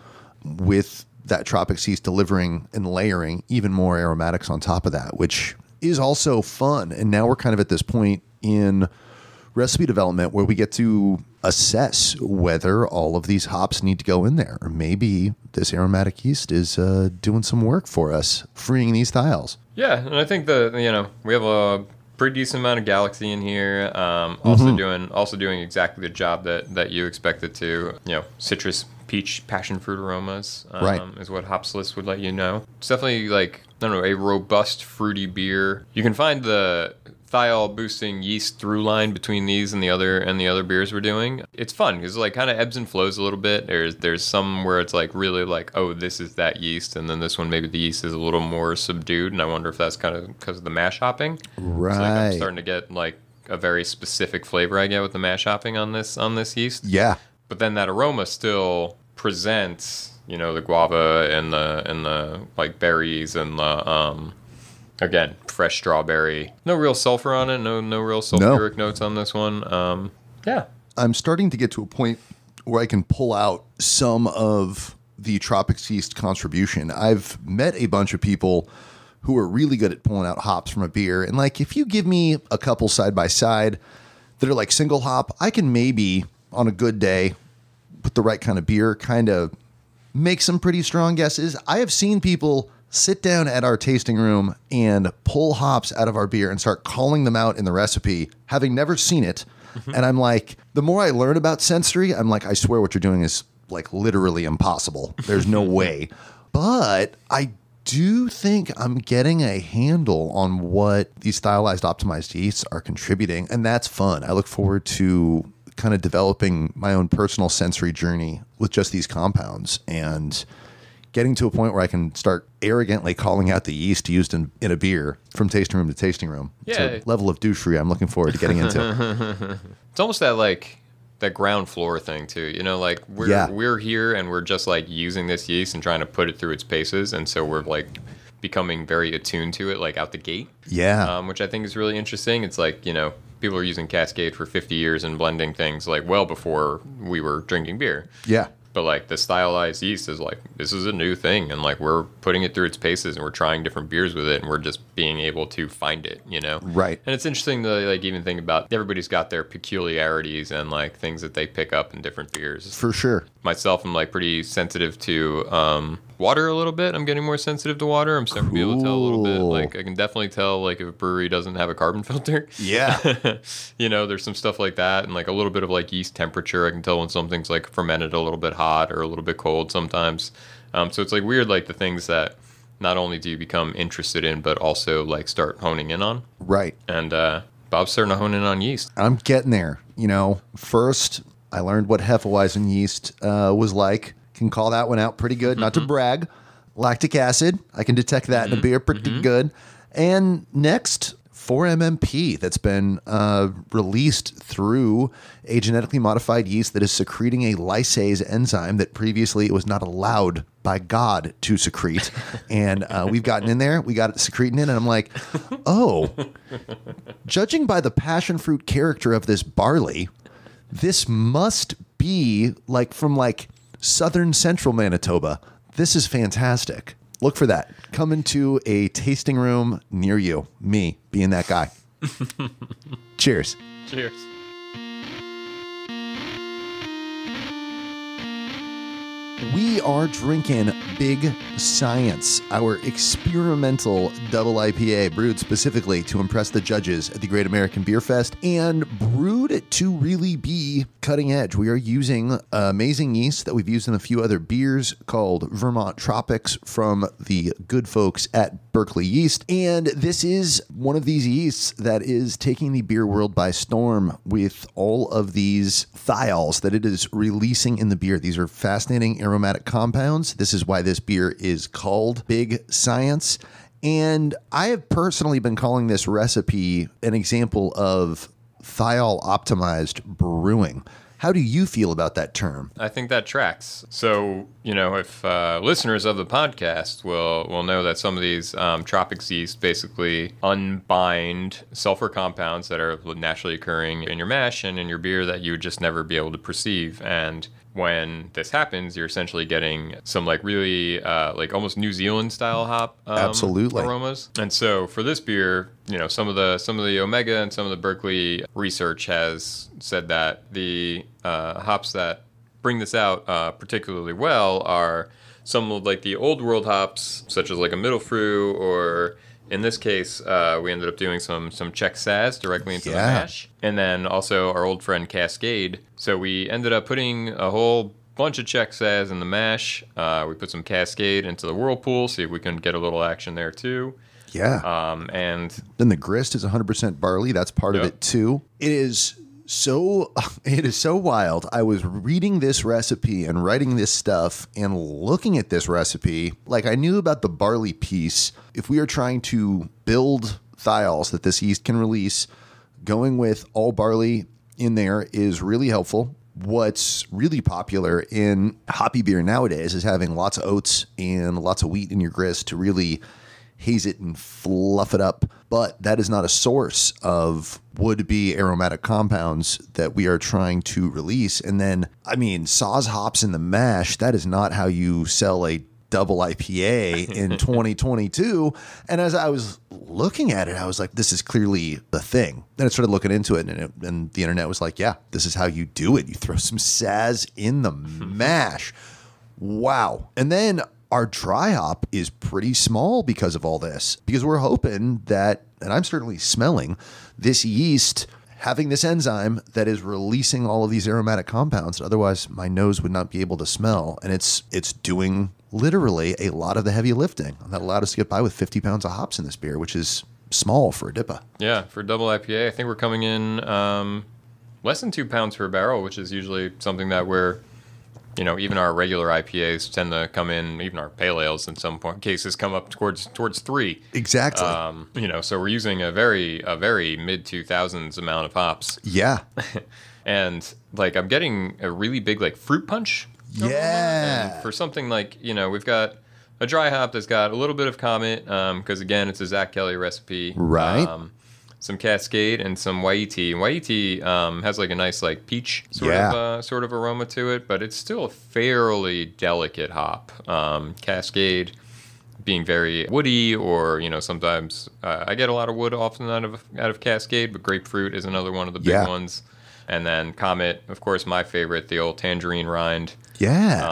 with that Tropics yeast delivering and layering even more aromatics on top of that, which is also fun. And now we're kind of at this point in recipe development where we get to assess whether all of these hops need to go in there, or maybe this aromatic yeast is doing some work for us, freeing these thiols. Yeah, and I think that we have a pretty decent amount of Galaxy in here. Also doing exactly the job that you expect it to. Citrus, peach, passion fruit aromas Right. is what Hops List would let you know. It's definitely a robust fruity beer. You can find the thiol boosting yeast through line between these and the other beers we're doing. It's fun because it kind of ebbs and flows a little bit. There's some where it's really oh, this is that yeast, and then this one maybe the yeast is a little more subdued, and I wonder if that's kind of because of the mash hopping. Right. So, I'm starting to get a very specific flavor I get with the mash hopping on this yeast. Yeah. But then that aroma still presents, the guava and the berries and the again, fresh strawberry. No real sulfur on it. No real sulfuric notes on this one. Yeah. I'm starting to get to a point where I can pull out some of the Tropics yeast contribution. I've met a bunch of people who are really good at pulling out hops from a beer. And if you give me a couple side by side that are single hop, I can maybe on a good day with the right kind of beer kind of make some pretty strong guesses. I have seen people sit down at our tasting room and pull hops out of our beer and start calling them out in the recipe, having never seen it. And I'm the more I learn about sensory, I'm I swear what you're doing is literally impossible. There's no way. But I do think I'm getting a handle on what these stylized optimized yeasts are contributing, and that's fun. I look forward to kind of developing my own personal sensory journey with just these compounds and getting to a point where I can start arrogantly calling out the yeast used in a beer from tasting room to tasting room. Yeah. It's a level of douchery I'm looking forward to getting into. It's almost that that ground floor thing too. You know, like we're here and we're just like using this yeast and trying to put it through its paces, and so we're like becoming very attuned to it, like out the gate. Yeah. Which I think is really interesting. It's like, you know, people are using Cascade for 50 years and blending things like well before we were drinking beer. Yeah. But like the stylized yeast is like, this is a new thing, and like we're putting it through its paces and we're trying different beers with it, and we're just being able to find it, you know? Right. And it's interesting to like even think about everybody's got their peculiarities and like things that they pick up in different beers. For sure. Myself, I'm like pretty sensitive to water a little bit. I'm getting more sensitive to water. I'm starting to be able to tell a little bit. Like I can definitely tell like if a brewery doesn't have a carbon filter. Yeah. You know, there's some stuff like that, and like a little bit of like yeast temperature. I can tell when something's like fermented a little bit hot or a little bit cold sometimes. So it's like weird, like the things that not only do you become interested in, but also like start honing in on. Right. And Bob's starting to hone in on yeast. I'm getting there. You know, first I learned what Hefeweizen yeast was like. Can call that one out pretty good. Not to brag. Lactic acid. I can detect that in a beer pretty good. And next, 4-MMP that's been released through a genetically modified yeast that is secreting a lysase enzyme that previously it was not allowed by God to secrete. And we've gotten in there. We got it secreting in. And I'm like, oh, judging by the passion fruit character of this barley, this must be like from like southern central Manitoba. This is fantastic. Look for that. Coming to a tasting room near you. Me being that guy. Cheers. Cheers. We are drinking Big Science, our experimental double IPA brewed specifically to impress the judges at the Great American Beer Fest and brewed to really be cutting edge. We are using amazing yeast that we've used in a few other beers called Vermont Tropics from the good folks at Berkeley Yeast. And this is one of these yeasts that is taking the beer world by storm with all of these thiols that it is releasing in the beer. These are fascinating aromatic compounds. This is why this beer is called Big Science. And I have personally been calling this recipe an example of Thiol-Optimized brewing. How do you feel about that term? I think that tracks. So, you know, if listeners of the podcast will know that some of these tropics yeast basically unbind sulfur compounds that are naturally occurring in your mash and in your beer that you would just never be able to perceive. And when this happens, you're essentially getting some like really like almost New Zealand style hop Absolutely aromas. And so for this beer, you know, some of the Omega and some of the Berkeley research has said that the hops that bring this out particularly well are some of like the old world hops, such as like a middle fruit, or in this case, we ended up doing some Czech Saaz directly into the mash. And then also our old friend Cascade. So we ended up putting a whole bunch of Czech Saaz in the mash. We put some Cascade into the whirlpool, see if we can get a little action there too. Yeah. And then the grist is 100% barley. That's part of it too. It is so wild. I was reading this recipe and writing this stuff and looking at this recipe. Like I knew about the barley piece. If we are trying to build thiols that this yeast can release, going with all barley in there is really helpful. What's really popular in hoppy beer nowadays is having lots of oats and lots of wheat in your grist to really haze it and fluff it up. But that is not a source of would-be aromatic compounds that we are trying to release. And then, I mean, Saaz hops in the mash, that is not how you sell a double IPA in 2022. And as I was looking at it, I was like, this is clearly the thing. Then I started looking into it, and the internet was like, yeah, this is how you do it. You throw some Saaz in the mash. Wow. And then our dry hop is pretty small because of all this, because we're hoping that, and I'm certainly smelling this yeast having this enzyme that is releasing all of these aromatic compounds. Otherwise, my nose would not be able to smell. And it's doing literally a lot of the heavy lifting. And that allowed us to get by with 50 pounds of hops in this beer, which is small for a DIPA. Yeah, for a double IPA, I think we're coming in less than 2 pounds per barrel, which is usually something that we're, you know, even our regular IPAs tend to come in, even our pale ales in some cases come up towards 3. Exactly. You know, so we're using a very mid 2000s amount of hops. Yeah. And like I'm getting a really big like fruit punch. Yeah. And for something like, we've got a dry hop that's got a little bit of Comet, because again, it's a Zach Kelly recipe. Right. Some Cascade and some Waiti. Waiti has like a nice like peach sort of aroma to it, but it's still a fairly delicate hop. Cascade being very woody, or sometimes I get a lot of wood often out of Cascade, but grapefruit is another one of the big ones. And then Comet, of course, my favorite, the old tangerine rind. Yeah.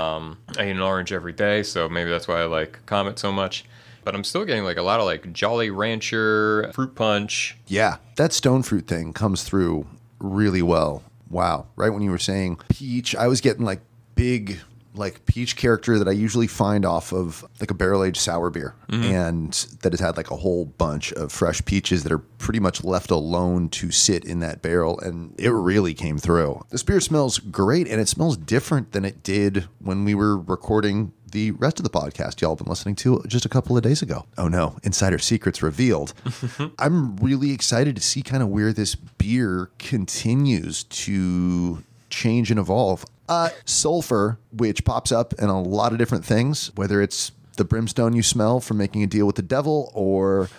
I eat an orange every day, so maybe that's why I like Comet so much. But I'm still getting like a lot of like Jolly Rancher, fruit punch. Yeah, that stone fruit thing comes through really well. Wow. Right when you were saying peach, I was getting like big like peach character that I usually find off of like a barrel-aged sour beer, and that has had like a whole bunch of fresh peaches that are pretty much left alone to sit in that barrel, and it really came through. This beer smells great, and it smells different than it did when we were recording the rest of the podcast y'all been listening to just a couple of days ago. Oh no, insider secrets revealed. I'm really excited to see kind of where this beer continues to change and evolve. Sulfur, which pops up in a lot of different things, whether it's the brimstone you smell from making a deal with the devil, or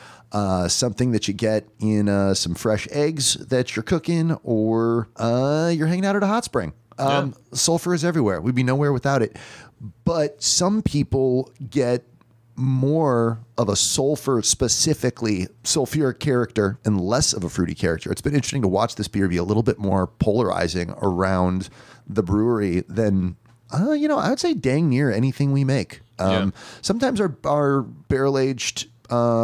something that you get in some fresh eggs that you're cooking, or you're hanging out at a hot spring. Sulfur is everywhere. We'd be nowhere without it. But some people get more of a specifically sulfuric character and less of a fruity character. It's been interesting to watch this beer be a little bit more polarizing around the brewery than, I would say dang near anything we make. Sometimes our barrel-aged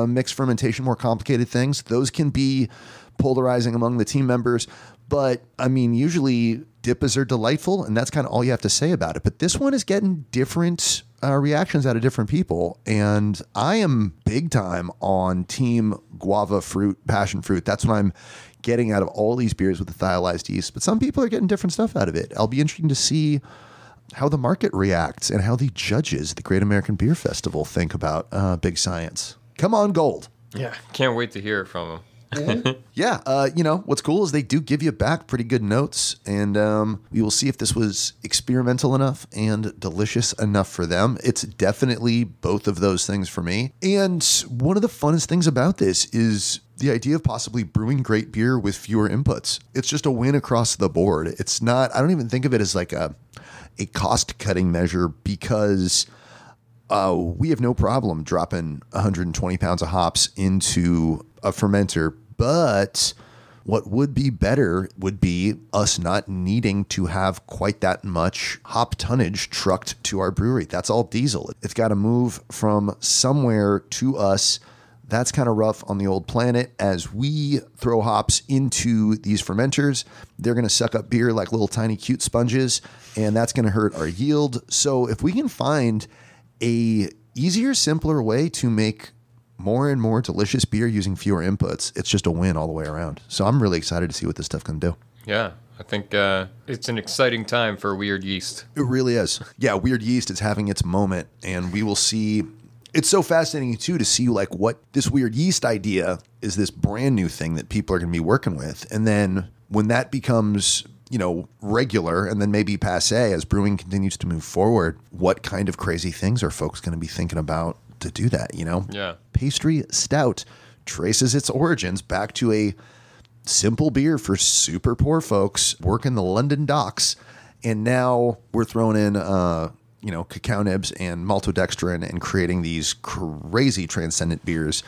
mixed fermentation, more complicated things, those can be polarizing among the team members. But, I mean, usually dippas are delightful, and that's kind of all you have to say about it. But this one is getting different reactions out of different people. And I am big time on team guava fruit, passion fruit. That's what I'm getting out of all these beers with the thiolized yeast. But some people are getting different stuff out of it. It'll be interesting to see how the market reacts and how the judges at the Great American Beer Festival think about Big Science. Come on, Gold. Yeah, can't wait to hear it from them. Yeah, what's cool is they do give you back pretty good notes, and we will see if this was experimental enough and delicious enough for them. It's definitely both of those things for me. And one of the funnest things about this is the idea of possibly brewing great beer with fewer inputs. It's just a win across the board. It's not, I don't even think of it as like a cost-cutting measure, because we have no problem dropping 120 pounds of hops into a fermenter. But what would be better would be us not needing to have quite that much hop tonnage trucked to our brewery. That's all diesel. It's got to move from somewhere to us. That's kind of rough on the old planet. As we throw hops into these fermenters, they're going to suck up beer like little tiny cute sponges, and that's going to hurt our yield. So if we can find a easier, simpler way to make more and more delicious beer using fewer inputs, it's just a win all the way around. So I'm really excited to see what this stuff can do. Yeah, I think it's an exciting time for weird yeast. It really is. Yeah, weird yeast is having its moment, and we will see. It's so fascinating, too, to see like what this weird yeast idea is, this brand new thing that people are going to be working with. And then when that becomes, regular and then maybe passe as brewing continues to move forward, what kind of crazy things are folks going to be thinking about to do that, Yeah. Pastry stout traces its origins back to a simple beer for super poor folks working the London docks. And now we're throwing in, cacao nibs and maltodextrin and creating these crazy transcendent beers.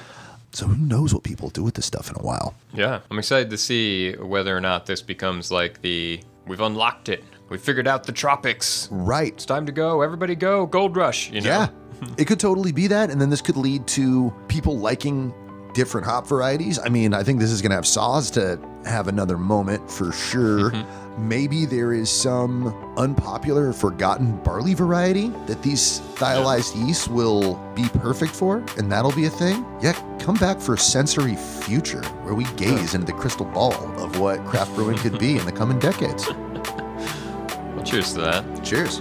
So who knows what people do with this stuff in a while. Yeah. I'm excited to see whether or not this becomes like we've unlocked it. We figured out the tropics. Right. It's time to go. Everybody go. Gold rush. Yeah. It could totally be that. And then this could lead to people liking different hop varieties. I mean, I think this is going to have Saws to have another moment for sure. Maybe there is some unpopular or forgotten barley variety that these thiolized yeasts will be perfect for, and that'll be a thing. Yeah, come back for Sensory Future, where we gaze into the crystal ball of what craft brewing could be in the coming decades. Well, cheers to that. Cheers.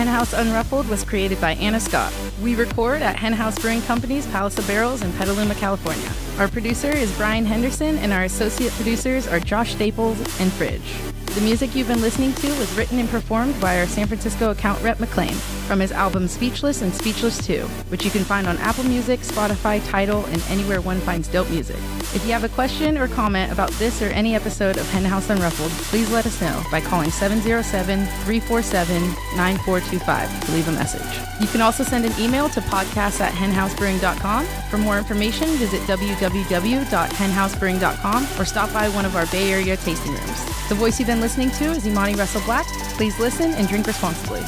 HenHouse Unruffled was created by Anna Scott. We record at HenHouse Brewing Company's Palace of Barrels in Petaluma, California. Our producer is Brian Henderson, and our associate producers are Josh Staples and Fridge. The music you've been listening to was written and performed by our San Francisco account rep McLean from his album Speechless and Speechless 2, which you can find on Apple Music, Spotify, Tidal, and anywhere one finds dope music. If you have a question or comment about this or any episode of HenHouse Unruffled, please let us know by calling 707-347-9425 to leave a message. You can also send an email to podcast@henhousebrewing.com. For more information, visit www.henhousebrewing.com or stop by one of our Bay Area tasting rooms. The voice you've been listening to is Imani Russell Black. Please listen and drink responsibly.